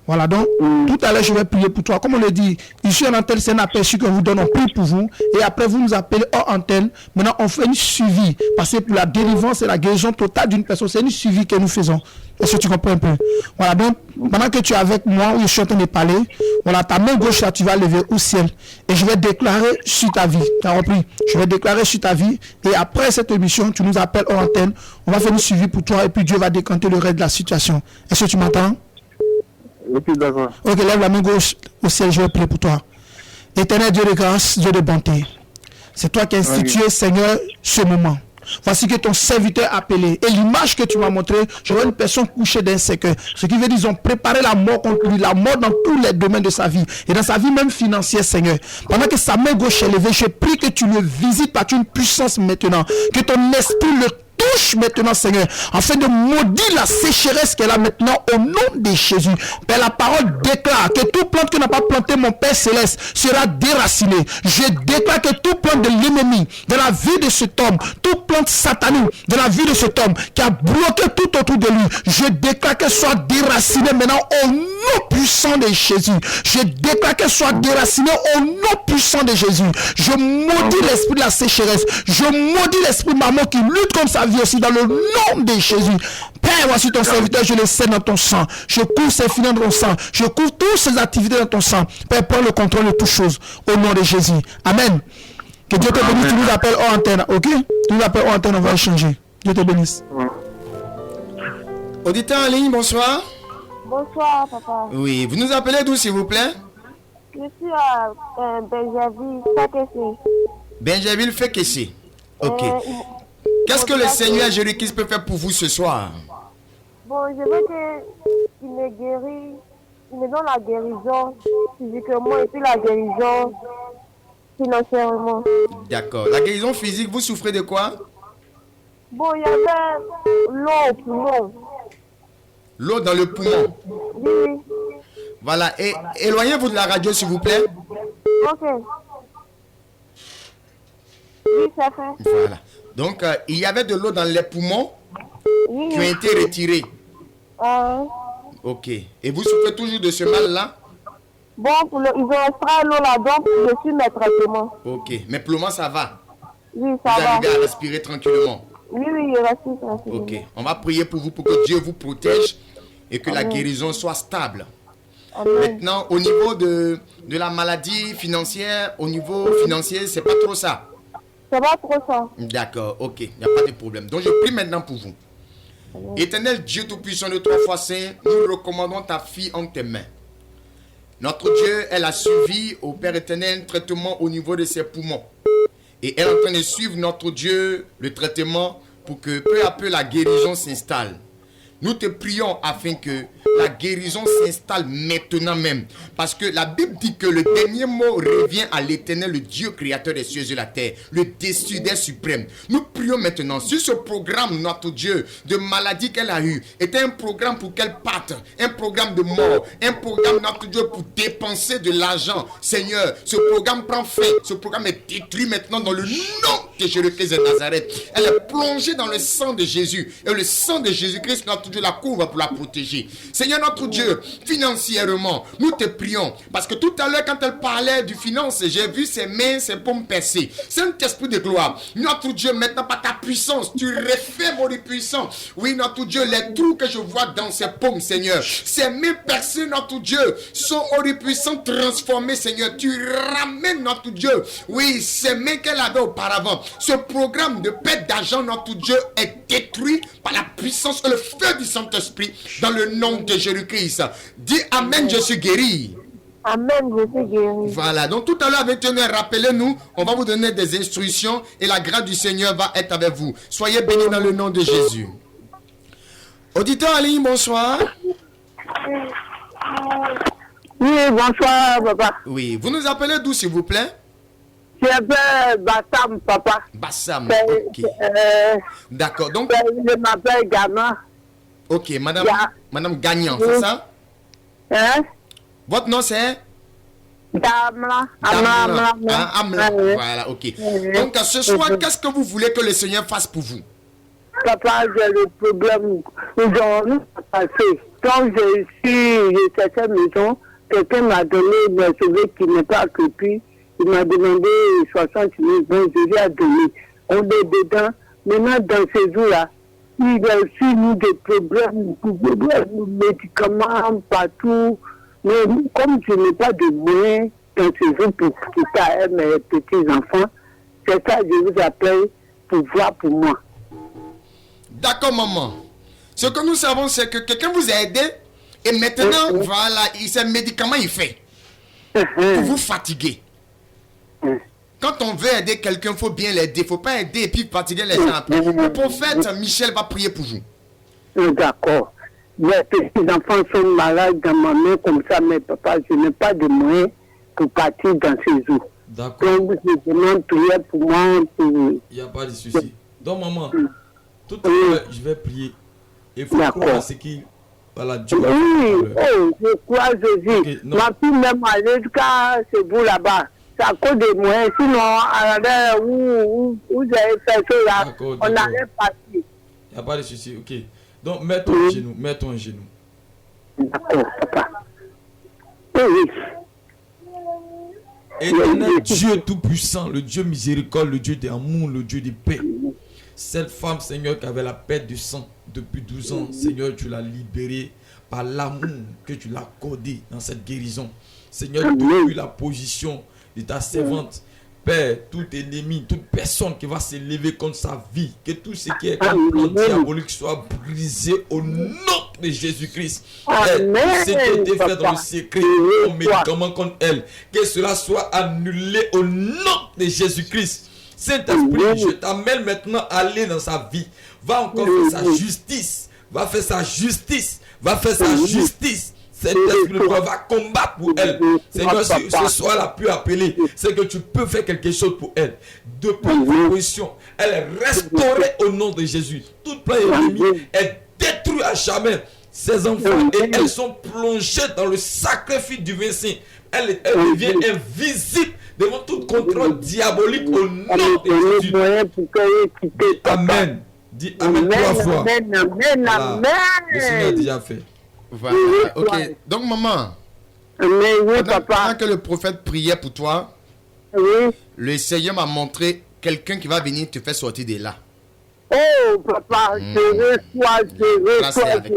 Voilà, donc tout à l'heure je vais prier pour toi. Comme on le dit, ici en antenne, c'est un aperçu que vous donnons, on prie pour vous. Et après vous nous appelez hors antenne. Maintenant on fait une suivi. Parce que pour la délivrance et la guérison totale d'une personne, c'est une suivi que nous faisons. Est-ce que tu comprends un peu? Voilà, donc pendant que tu es avec moi, où je suis en train de parler, voilà, ta main gauche là, tu vas lever au ciel. Et je vais déclarer sur ta vie. Tu as compris? Je vais déclarer sur ta vie. Et après cette émission, tu nous appelles hors antenne. On va faire une suivi pour toi et puis Dieu va décanter le reste de la situation. Est-ce que tu m'entends? Ok, d'accord. Ok, lève la main gauche au ciel, je vais prier pour toi. Éternel Dieu de grâce, Dieu de bonté, c'est toi qui as institué, Seigneur, ce moment. Voici que ton serviteur appelé. Et l'image que tu m'as montrée, je vois une personne couchée d'un cercueil. Ce qui veut dire qu'ils ont préparé la mort contre lui, la mort dans tous les domaines de sa vie. Et dans sa vie même financière, Seigneur. Pendant que sa main gauche est levée, je prie que tu le visites par une puissance maintenant. Que ton esprit le touche maintenant, Seigneur, afin de maudire la sécheresse qu'elle a maintenant au nom de Jésus. Père, la parole déclare que toute plante que n'a pas planté mon Père Céleste sera déracinée. Je déclare que toute plante de l'ennemi dans la vie de cet homme, toute plante satanique dans la vie de cet homme qui a bloqué tout autour de lui, je déclare qu'elle soit déracinée maintenant au nom puissant de Jésus. Je déclare qu'elle soit déracinée au nom puissant de Jésus. Je maudis l'esprit de la sécheresse. Je maudis l'esprit de maman qui lutte contre sa vie aussi dans le nom de Jésus. Père, voici ton serviteur, je le sais dans ton sang. Je couvre ses finances dans ton sang. Je couvre toutes ses activités dans ton sang. Père, prends le contrôle de toutes choses au nom de Jésus. Amen. Que Dieu te bénisse. Tu nous appelles hors antenne, ok? Tu nous appelles hors antenne, on va échanger. Dieu te bénisse. Auditeur en ligne, bonsoir. Bonsoir, papa. Oui, vous nous appelez d'où, s'il vous plaît? Je suis à Benjaville, Fakessi. Benjaville Fakessi. Ok. Qu'est-ce que le Seigneur Jésus-Christ peut faire pour vous ce soir? Bon, je veux qu'il me guérisse, il me donne la guérison physiquement et puis la guérison financièrement. D'accord. La guérison physique, vous souffrez de quoi? Bon, il y avait l'eau au poumon. L'eau dans le poumon. Oui. Voilà. Et éloignez-vous de la radio, s'il vous plaît. Ok. Oui, ça fait. Voilà. Donc, il y avait de l'eau dans les poumons qui ont été retirés. Ok. Et vous souffrez toujours de ce mal-là? Bon, ils ont extrait l'eau là-dedans pour dessus mes traitements. Ok. Mais pour le moment, ça va? Oui, ça vous va. arrivez à respirer tranquillement? Oui, je respire tranquillement. Ok. On va prier pour vous pour que Dieu vous protège et que la guérison soit stable. Amen. Maintenant, au niveau de la maladie financière, au niveau financier, c'est pas trop ça? C'est pas trop ça. D'accord, ok, il n'y a pas de problème. Donc je prie maintenant pour vous. Éternel Dieu Tout-Puissant de 3 fois Saint, nous recommandons ta fille en tes mains. Notre Dieu, elle a suivi au Père éternel un traitement au niveau de ses poumons. Et elle est en train de suivre notre Dieu le traitement pour que peu à peu la guérison s'installe. Nous te prions afin que la guérison s'installe maintenant même. Parce que la Bible dit que le dernier mot revient à l'Éternel, le Dieu créateur des cieux et de la terre, le décideur suprême. Nous prions maintenant sur ce programme, notre Dieu, de maladie qu'elle a eu. Était un programme pour qu'elle parte, un programme de mort, un programme, notre Dieu, pour dépenser de l'argent. Seigneur, ce programme prend fin. Ce programme est détruit maintenant dans le nom de Jésus-Christ de Nazareth. Elle est plongée dans le sang de Jésus. Et le sang de Jésus-Christ, notre Dieu, la couvre pour la protéger. Seigneur notre Dieu, financièrement, nous te prions. Parce que tout à l'heure, quand elle parlait du finance, j'ai vu ses mains, ses paumes percées. Saint-Esprit de gloire, notre Dieu, maintenant par ta puissance, tu refais mon puissant. Oui, notre Dieu, les trous que je vois dans ses paumes, Seigneur, ses mains percées, notre Dieu, sont puissants transformés, Seigneur. Tu ramènes, notre Dieu, oui, ces mains qu'elle avait auparavant. Ce programme de perte d'argent, notre Dieu, est détruit par la puissance et le feu du Saint-Esprit dans le nom de Jésus-Christ. Dis Amen, je suis guéri. Amen, je suis guéri. Voilà, donc tout à l'heure, avec teneur, rappelez-nous, on va vous donner des instructions et la grâce du Seigneur va être avec vous. Soyez bénis dans le nom de Jésus. Auditeur en ligne, bonsoir. Oui, bonsoir, papa. Oui, vous nous appelez d'où, s'il vous plaît? Je m'appelle Bassam, papa. Bassam, ok. D'accord, donc... Je m'appelle Gana. Ok, madame Gagnant, c'est ça? Hein? Votre nom c'est? Damla. Amla. Voilà, ok. Donc ce soir, qu'est-ce que vous voulez que le Seigneur fasse pour vous? Papa, j'ai le problème. Ils ont passé. Quand j'ai cette maison, quelqu'un m'a donné un sauvé qui n'est pas occupé. Il m'a demandé 60 000, donc je lui ai donné. On est dedans. Maintenant, dans ces jours-là, il y a aussi nous des problèmes, médicaments partout. Mais comme je n'ai pas de moyens dans ces jours pour quitter à mes petits-enfants, c'est ça que je vous appelle pour voir pour moi. D'accord, maman. Ce que nous savons, c'est que quelqu'un vous a aidé et maintenant, voilà, ces médicaments, il fait pour vous fatiguer. Quand on veut aider quelqu'un, il faut bien l'aider. Il ne faut pas aider et puis fatiguer les gens après. Le prophète Michel va prier pour vous. D'accord. Mes petits-enfants sont malades dans ma main comme ça, mais papa, je n'ai pas de moyens pour partir dans ces jours. D'accord. Donc, je demande prière pour moi. Il n'y a pas de souci. Donc, maman, tout à l'heure, je vais prier. Il faut croire à ce qui... Voilà, Dieu va faire. Je crois Jésus. Okay, ma fille même allée jusqu'à ce bout là-bas. C'est à cause des moyens. Sinon, où vous avez fait ça, on allait partir. Il n'y a pas de souci, ok. Donc, mets-toi un genou, mets-toi un genou. D'accord, papa. Éternel Dieu Tout-Puissant, le Dieu miséricorde, le Dieu d'amour, le Dieu de paix. Cette femme, Seigneur, qui avait la perte du sang depuis 12 ans, Seigneur, tu l'as libérée par l'amour que tu l'as accordé dans cette guérison. Seigneur, depuis la position de ta servante, Père, tout ennemi, toute personne qui va se lever contre sa vie, que tout ce qui est comme plan diabolique soit brisé au nom de Jésus-Christ. Tout ce qui a été fait dans le secret, au médicament contre elle, que cela soit annulé au nom de Jésus-Christ. Saint-Esprit, je t'amène maintenant à aller dans sa vie. Va encore faire sa justice. Va faire sa justice. Va faire sa justice. Saint-Esprit va combattre pour elle. Seigneur, ce soir, elle a pu appeler. C'est que tu peux faire quelque chose pour elle. Depuis la position, elle est restaurée au nom de Jésus. Toute plan ennemi est détruit à jamais. Ses enfants, et elles sont plongées dans le sacrifice du Saint. Elle devient invisible devant tout contrôle diabolique au nom de Jésus. Amen. Dis Amen 3 fois. Amen. Le Seigneur a déjà fait. Voilà. Ok. Donc, maman, pendant que le prophète priait pour toi, le Seigneur m'a montré quelqu'un qui va venir te faire sortir de là. Oh, papa, je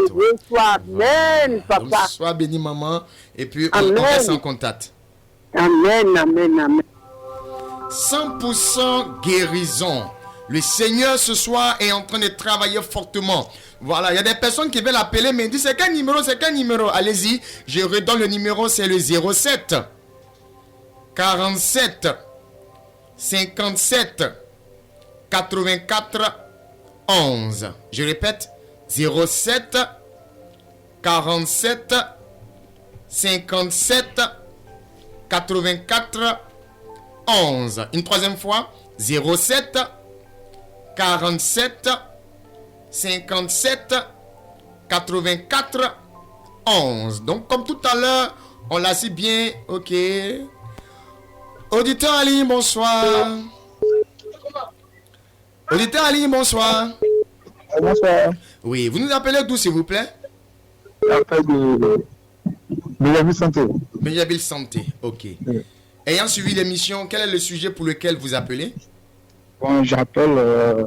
reçois. Amen, papa. Donc, sois béni, maman. Et puis, on reste en contact. Amen. 100% guérison. Le Seigneur ce soir est en train de travailler fortement. Voilà, il y a des personnes qui veulent appeler, mais ils disent c'est quel numéro? Allez-y, je redonne le numéro, c'est le 07 47 57 84 11. Je répète, 07 47 57 84 11. Une troisième fois, 07 47 57 84 11. Donc, comme tout à l'heure, on l'a si bien. Ok. Auditeur Ali, bonsoir. Auditeur Ali, bonsoir. Bonsoir. Oui, vous nous appelez d'où, s'il vous plaît? J'appelle de Benjaville Santé. Benjaville Santé, ok. Oui. Ayant suivi l'émission, quel est le sujet pour lequel vous appelez? Bon, j'appelle.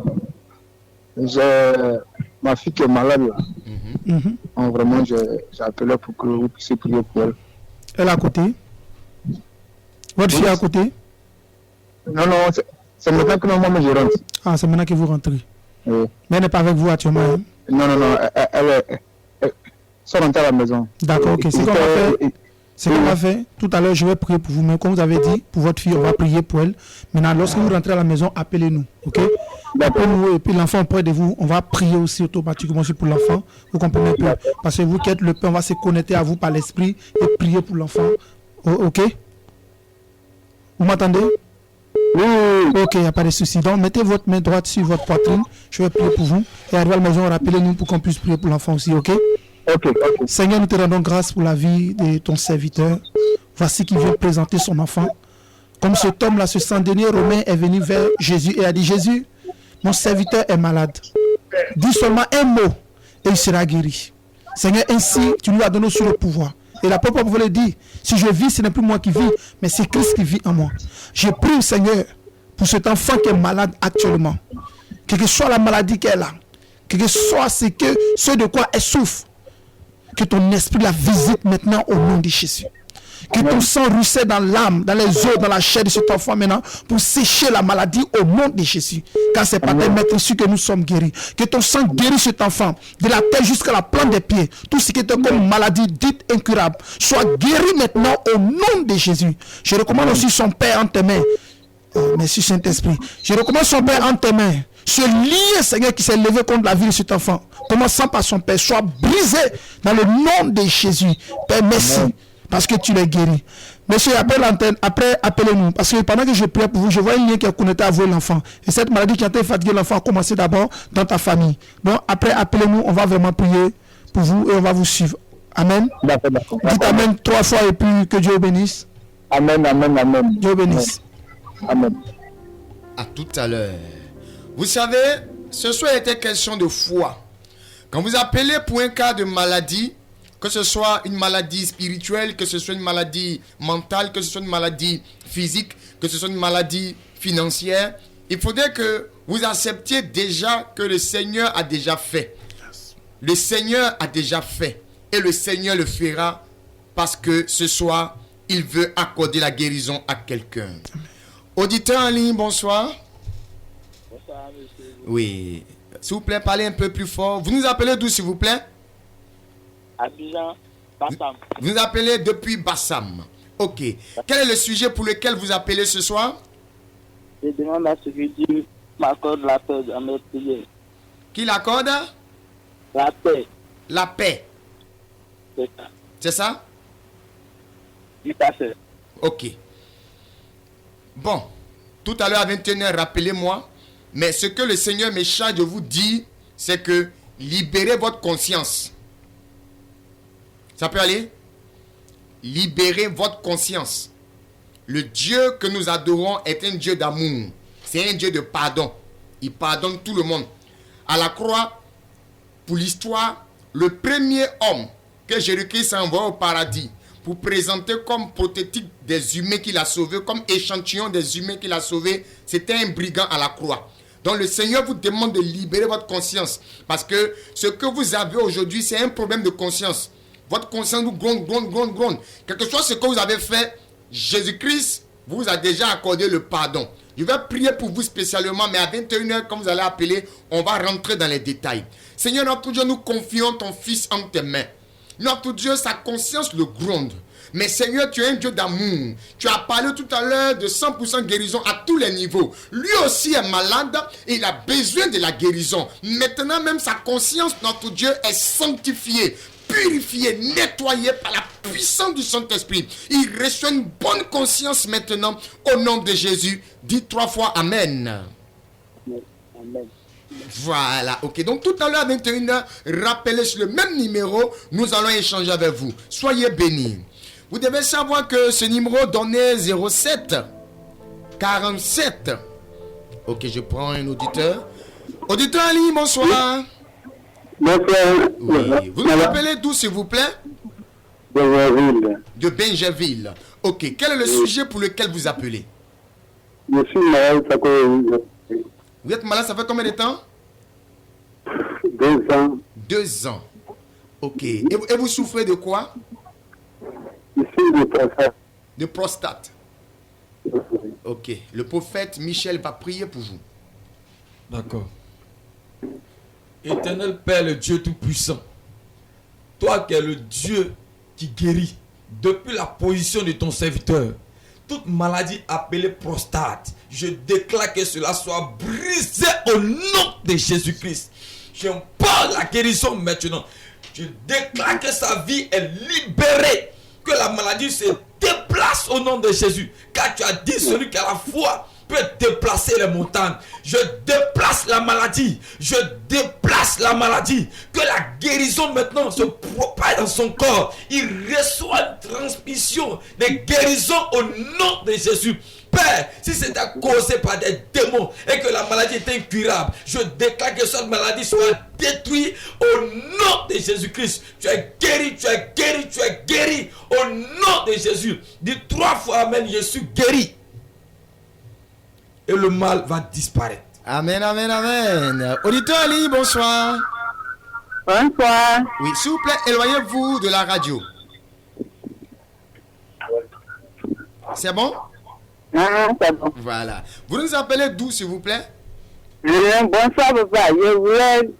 J'ai ma fille qui est malade là. Donc, vraiment, j'ai appelé pour que vous puissiez prier pour elle. Elle est à côté? Votre fille est à côté? Non, c'est maintenant que moi je rentre. Ah, c'est maintenant que vous rentrez. Oui. Mais elle n'est pas avec vous actuellement. Hein? Non, elle sont rentrée à la maison. D'accord, ok. C'est qu'on va faire. Tout à l'heure, je vais prier pour vous. Mais comme vous avez dit, pour votre fille, on va prier pour elle. Maintenant, lorsque vous rentrez à la maison, appelez-nous. Ok? Appelez-nous et puis l'enfant auprès de vous, on va prier aussi automatiquement aussi pour l'enfant. Vous comprenez un peu? Parce que vous qui êtes le Père, on va se connecter à vous par l'esprit et prier pour l'enfant. Ok? Vous m'entendez? Oui. Ok, il n'y a pas de souci. Donc, mettez votre main droite sur votre poitrine. Je vais prier pour vous. Et arrivé à la maison, rappelez-nous pour qu'on puisse prier pour l'enfant aussi. Ok? Ok. Seigneur, nous te rendons grâce pour la vie de ton serviteur. Voici qu'il vient présenter son enfant. Comme cet homme-là, ce centenier romain est venu vers Jésus et a dit, Jésus, mon serviteur est malade. Dis seulement un mot et il sera guéri. Seigneur, ainsi, tu nous as donné aussi le pouvoir. Et la parole vous le dit, si je vis, ce n'est plus moi qui vis, mais c'est Christ qui vit en moi. Je prie, Seigneur, pour cet enfant qui est malade actuellement. Quelle que soit la maladie qu'elle a, quel que soit ce de quoi elle souffre, que ton esprit la visite maintenant au nom de Jésus. Que ton sang ruisselle dans l'âme, dans les os, dans la chair de cet enfant maintenant pour sécher la maladie au nom de Jésus. Car c'est par tes maîtres issus que nous sommes guéris. Que ton sang guérisse cet enfant de la tête jusqu'à la plante des pieds. Tout ce qui était comme maladie dite incurable soit guéri maintenant au nom de Jésus. Je recommande aussi son Père en tes mains. Oh, merci Saint-Esprit. Je recommande son Père en tes mains. Ce lien, Seigneur, qui s'est levé contre la vie de cet enfant, commençant par son Père, soit brisé dans le nom de Jésus. Père, merci. Parce que tu l'as guéri. Monsieur, après l'antenne, après, appelez-nous. Parce que pendant que je prie pour vous, je vois un lien qui est connecté à vous et l'enfant. Et cette maladie qui a été fatiguée l'enfant a commencé d'abord dans ta famille. Donc, après, appelez-nous, on va vraiment prier pour vous et on va vous suivre. Amen. D'accord. Dites Amen 3 fois et puis que Dieu vous bénisse. Amen, amen, amen. Dieu vous bénisse. Amen. À tout à l'heure. Vous savez, ce soir était question de foi. Quand vous appelez pour un cas de maladie, que ce soit une maladie spirituelle, que ce soit une maladie mentale, que ce soit une maladie physique, que ce soit une maladie financière, il faudrait que vous acceptiez déjà que le Seigneur a déjà fait. Le Seigneur a déjà fait. Et le Seigneur le fera parce que ce soir, il veut accorder la guérison à quelqu'un. Auditeur en ligne, bonsoir. Bonsoir, monsieur. Oui. S'il vous plaît, parlez un peu plus fort. Vous nous appelez d'où, s'il vous plaît? Abidjan, Bassam. Vous nous appelez depuis Bassam. Ok. Quel est le sujet pour lequel vous appelez ce soir? Je demande à ce que Dieu m'accorde la paix dans mes prières. Qui l'accorde? La paix. La paix. C'est ça. C'est ça? Tout à fait. Ok. Bon. Tout à l'heure à 21h, rappelez-moi. Mais ce que le Seigneur me charge de vous dire, c'est que libérez votre conscience. Ça peut aller? Libérez votre conscience. Le Dieu que nous adorons est un Dieu d'amour. C'est un Dieu de pardon. Il pardonne tout le monde. À la croix, pour l'histoire, le premier homme que Jésus-Christ a envoyé au paradis pour présenter comme prototype des humains qu'il a sauvés, comme échantillon des humains qu'il a sauvés, c'était un brigand à la croix. Donc le Seigneur vous demande de libérer votre conscience. Parce que ce que vous avez aujourd'hui, c'est un problème de conscience. Votre conscience vous gronde. Quel que soit ce que vous avez fait, Jésus-Christ vous a déjà accordé le pardon. Je vais prier pour vous spécialement, mais à 21h, quand vous allez appeler, on va rentrer dans les détails. Seigneur, notre Dieu, nous confions ton Fils en tes mains. Notre Dieu, sa conscience le gronde. Mais Seigneur, tu es un Dieu d'amour. Tu as parlé tout à l'heure de 100% guérison à tous les niveaux. Lui aussi est malade et il a besoin de la guérison. Maintenant même, sa conscience, notre Dieu, est sanctifiée, purifié, nettoyé par la puissance du Saint-Esprit. Il reçoit une bonne conscience maintenant au nom de Jésus. Dites 3 fois Amen. Amen. Voilà, ok. Donc tout à l'heure à 21h, rappelez sur le même numéro, nous allons échanger avec vous. Soyez bénis. Vous devez savoir que ce numéro donnait 07 47. Ok, je prends un auditeur. Auditeur Ali, bonsoir. Bonsoir. Oui. Vous nous appelez d'où, s'il vous plaît? De Benjerville. Ok. Quel est le sujet pour lequel vous appelez? Je suis malade, ça fait... Vous êtes malade, ça fait combien de temps? 2 ans. 2 ans. Ok. Et vous souffrez de quoi? Je suis de prostate. De prostate. Ok. Le prophète Michel va prier pour vous. D'accord. Éternel Père, le Dieu Tout-Puissant, toi qui es le Dieu qui guérit, depuis la position de ton serviteur, toute maladie appelée prostate, je déclare que cela soit brisé au nom de Jésus-Christ. Je parle la guérison maintenant. Je déclare que sa vie est libérée, que la maladie se déplace au nom de Jésus. Car tu as dit, celui qui a la foi peut déplacer les montagnes. Je déplace la maladie. Je déplace la maladie. Que la guérison maintenant se propage dans son corps. Il reçoit une transmission de guérison au nom de Jésus. Père, si c'était causé par des démons et que la maladie est incurable, je déclare que cette maladie soit détruite au nom de Jésus-Christ. Tu es guéri, tu es guéri, tu es guéri au nom de Jésus. Dis 3 fois Amen, je suis guéri. Et le mal va disparaître. Amen, amen, amen. Auditeur Ali, bonsoir. Bonsoir. Oui, s'il vous plaît, éloignez-vous de la radio. C'est bon? Ah, c'est bon. Voilà. Vous nous appelez d'où, s'il vous plaît? Bonsoir, papa. Je voulais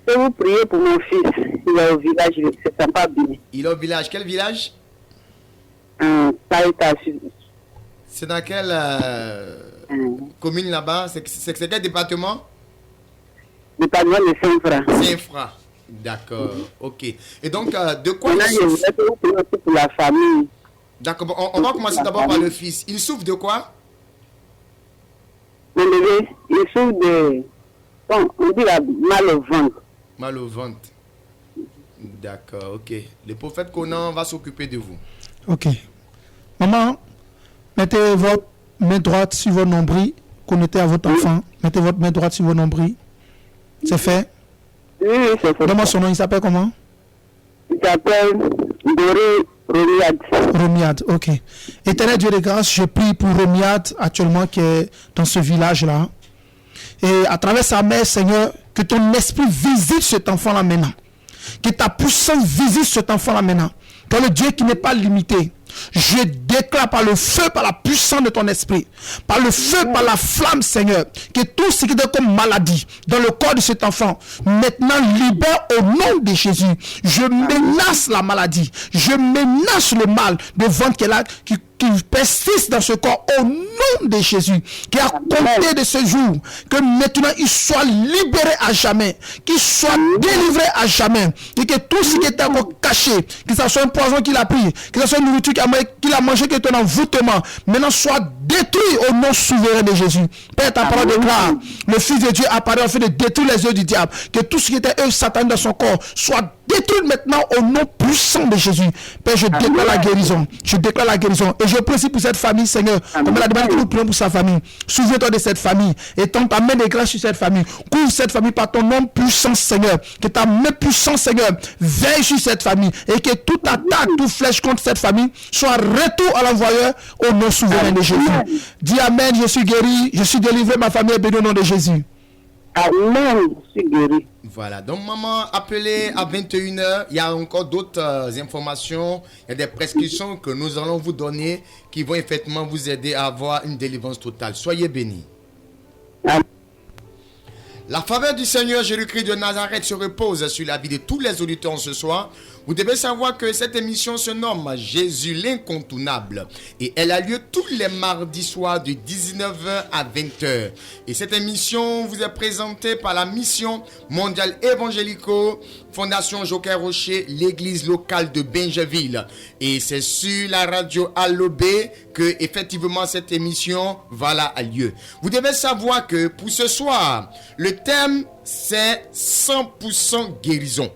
que vous priez pour mon fils. Il est au village, il ne se sent pas bien. Il est au village. Quel village? C'est dans quelle commune là-bas? C'est quel département? Département de Saint-Fra. Saint-Fra. D'accord. Ok. Et donc, de quoi Maintenant, il je voulais souffre? que vous priez aussi pour la famille. D'accord. Bon, on va commencer d'abord par le fils. Il souffre de quoi? Mon bébé, il souffre de... Bon, on dit la mal au ventre. Mal au ventre. D'accord. Ok. Le prophète Conan va s'occuper de vous. Ok. Maman, mettez votre main droite sur votre nombril. Connectez à votre enfant. Mettez votre main droite sur votre nombril. C'est fait? Oui, c'est fait. Donne-moi son nom. Il s'appelle comment? Il s'appelle Doré Romiad. Romiad, ok. Éternel Dieu de grâce, je prie pour Romiad actuellement qui est dans ce village-là. Et à travers sa mère, Seigneur, que ton esprit visite cet enfant-là maintenant. Que ta puissance visite cet enfant-là maintenant. Toi, le Dieu qui n'est pas limité. Je déclare par le feu, par la puissance de ton esprit, par le feu, par la flamme, Seigneur, que tout ce qui est comme maladie dans le corps de cet enfant, maintenant libère au nom de Jésus. Je menace la maladie, je menace le mal de ventre qui persiste dans ce corps au nom de Jésus, qui a compté de ce jour, que maintenant il soit libéré à jamais, qu'il soit délivré à jamais, et que tout ce qui est encore caché, que ce soit un poison qu'il a pris, que ce soit une nourriture qu'il a mangé, qui est un envoûtement, maintenant soit détruit au nom souverain de Jésus. Père, ta parole déclare, le Fils de Dieu apparaît afin de détruire les œuvres du diable, que tout ce qui était œuvre satanique dans son corps soit détruit maintenant au nom puissant de Jésus. Père, je déclare la guérison. Je déclare la guérison. Et je prie pour cette famille, Seigneur. Comme la demande que nous prions pour sa famille. Souviens-toi de cette famille. Et tends ta main de grâce sur cette famille. Couvre cette famille par ton nom puissant, Seigneur. Que ta main puissante, Seigneur, veille sur cette famille. Et que toute attaque, toute flèche contre cette famille soit retour à l'envoyeur au nom souverain de Jésus. Dis Amen, je suis guéri, je suis délivré, ma famille est bénie au nom de Jésus. Amen, je suis guéri. Voilà, donc maman, appelez à 21h. Il y a encore d'autres informations. Il y a des prescriptions que nous allons vous donner qui vont effectivement vous aider à avoir une délivrance totale. Soyez bénis. Amen. La faveur du Seigneur Jésus-Christ de Nazareth se repose sur la vie de tous les auditeurs ce soir. Vous devez savoir que cette émission se nomme Jésus l'incontournable et elle a lieu tous les mardis soirs de 19h à 20h. Et cette émission vous est présentée par la mission mondiale évangélico Fondation Joker Rocher, l'église locale de Benjeville. Et c'est sur la radio Allobé que effectivement cette émission a lieu. Vous devez savoir que pour ce soir, le thème c'est 100% guérison.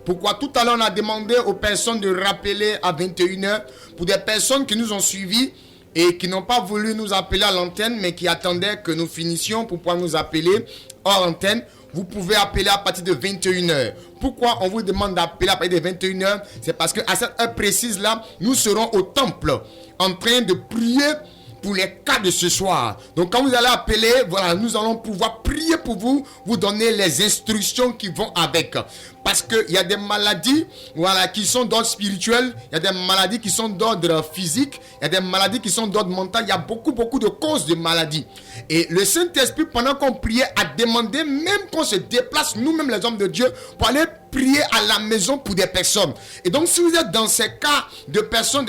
Pourquoi tout à l'heure on a demandé aux personnes de rappeler à 21h pour des personnes qui nous ont suivis et qui n'ont pas voulu nous appeler à l'antenne mais qui attendaient que nous finissions pour pouvoir nous appeler hors antenne. Vous pouvez appeler à partir de 21h. Pourquoi on vous demande d'appeler à partir de 21h? C'est parce qu'à cette heure précise là, nous serons au temple en train de prier pour les cas de ce soir. Donc quand vous allez appeler, voilà, nous allons pouvoir prier pour vous, vous donner les instructions qui vont avec. Parce qu'il y a des maladies, voilà, qui sont d'ordre spirituel, il y a des maladies qui sont d'ordre physique, il y a des maladies qui sont d'ordre mental, il y a beaucoup de causes de maladies. Et le Saint-Esprit, pendant qu'on priait, a demandé même qu'on se déplace, nous-mêmes les hommes de Dieu, pour aller prier à la maison pour des personnes. Et donc si vous êtes dans ces cas de personnes,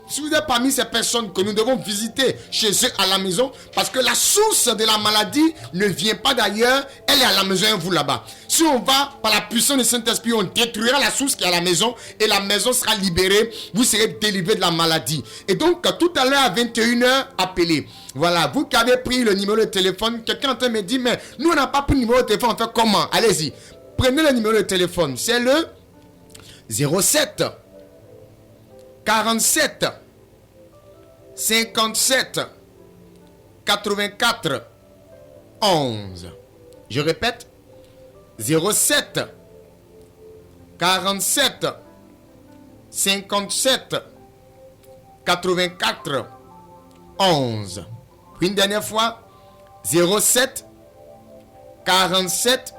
si vous êtes parmi ces personnes que nous devons visiter chez eux à la maison, parce que la source de la maladie ne vient pas d'ailleurs, elle est à la maison et vous là-bas. Si on va par la puissance du Saint-Esprit, on détruira la source qui est à la maison et la maison sera libérée, vous serez délivré de la maladie. Et donc tout à l'heure à 21h, appelez. Voilà, vous qui avez pris le numéro de téléphone, quelqu'un en train de me dire, mais nous on n'a pas pris le numéro de téléphone, on fait comment? Allez-y, prenez le numéro de téléphone, c'est le 07 47 57 84 11. Je répète, 07 47 57 84 11. Une dernière fois, 07 47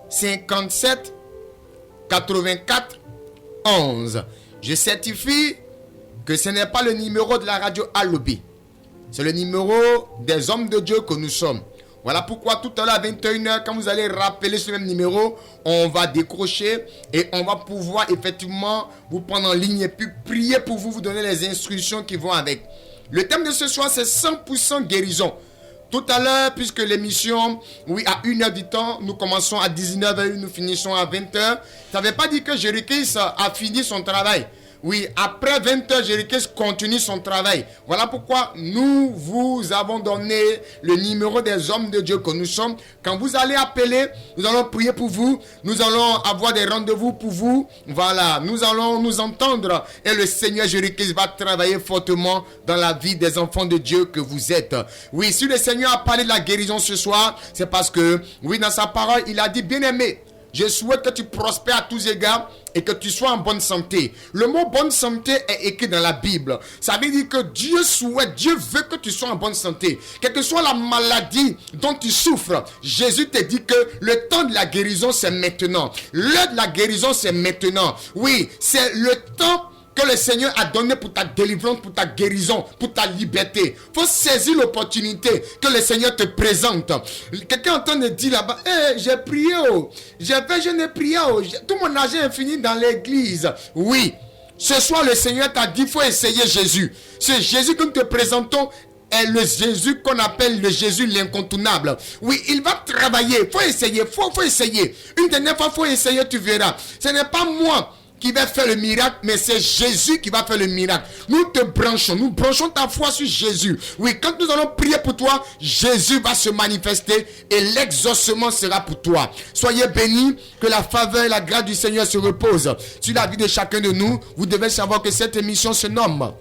57 84 11. Je certifie que ce n'est pas le numéro de la radio Allobi. C'est le numéro des hommes de Dieu que nous sommes. Voilà pourquoi tout à l'heure à 21h, quand vous allez rappeler ce même numéro, on va décrocher et on va pouvoir effectivement vous prendre en ligne et puis prier pour vous, vous donner les instructions qui vont avec. Le thème de ce soir, c'est 100% guérison. Tout à l'heure, puisque l'émission, oui, à 1h du temps, nous commençons à 19h, nous finissons à 20h. Ça ne veut pas dire que Jéricus a fini son travail. Oui, après 20h, Jéricus continue son travail. Voilà pourquoi nous vous avons donné le numéro des hommes de Dieu que nous sommes. Quand vous allez appeler, nous allons prier pour vous. Nous allons avoir des rendez-vous pour vous. Voilà, nous allons nous entendre. Et le Seigneur Jéricus va travailler fortement dans la vie des enfants de Dieu que vous êtes. Oui, si le Seigneur a parlé de la guérison ce soir, c'est parce que, oui, dans sa parole, il a dit, bien-aimé, je souhaite que tu prospères à tous égards et que tu sois en bonne santé. Le mot bonne santé est écrit dans la Bible. Ça veut dire que Dieu souhaite, Dieu veut que tu sois en bonne santé. Quelle que soit la maladie dont tu souffres, Jésus te dit que le temps de la guérison, c'est maintenant. L'heure de la guérison, c'est maintenant. Oui, c'est le temps que le Seigneur a donné pour ta délivrance, pour ta guérison, pour ta liberté. Il faut saisir l'opportunité que le Seigneur te présente. Quelqu'un est en train de dire là-bas, hey, j'ai prié, j'ai fait jeûne et prière, tout mon argent est fini dans l'église. Oui, ce soir le Seigneur t'a dit, il faut essayer Jésus. C'est Jésus que nous te présentons est le Jésus qu'on appelle le Jésus l'incontournable. Oui, il va travailler, il faut essayer, faut essayer. Une dernière fois, il faut essayer, tu verras. Ce n'est pas moi qui va faire le miracle, mais c'est Jésus qui va faire le miracle. Nous te branchons, nous branchons ta foi sur Jésus. Oui, quand nous allons prier pour toi, Jésus va se manifester et l'exaucement sera pour toi. Soyez bénis, que la faveur et la grâce du Seigneur se reposent sur la vie de chacun de nous. Vous devez savoir que cette émission se nomme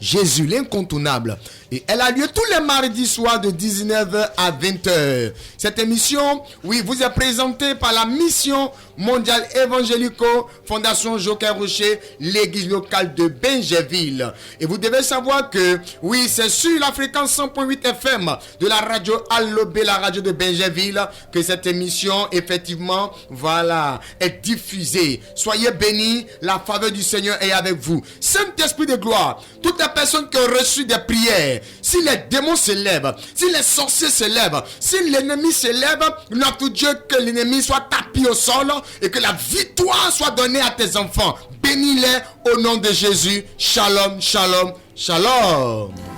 Jésus l'incontournable. Et elle a lieu tous les mardis soirs de 19h à 20h. Cette émission, oui, vous est présentée par la mission mondiale évangélico Fondation Joker Rocher, l'église locale de Benjeville. Et vous devez savoir que, oui, c'est sur la fréquence 100.8 FM de la radio Allobé, la radio de Benjeville, que cette émission, effectivement, voilà, est diffusée. Soyez bénis, la faveur du Seigneur est avec vous. Saint-Esprit de gloire, toutes les personnes qui ont reçu des prières, si les démons se lèvent, si les sorciers se lèvent, si l'ennemi se lève, notre Dieu, que l'ennemi soit tapis au sol et que la victoire soit donnée à tes enfants. Bénis-les au nom de Jésus. Shalom, shalom, shalom.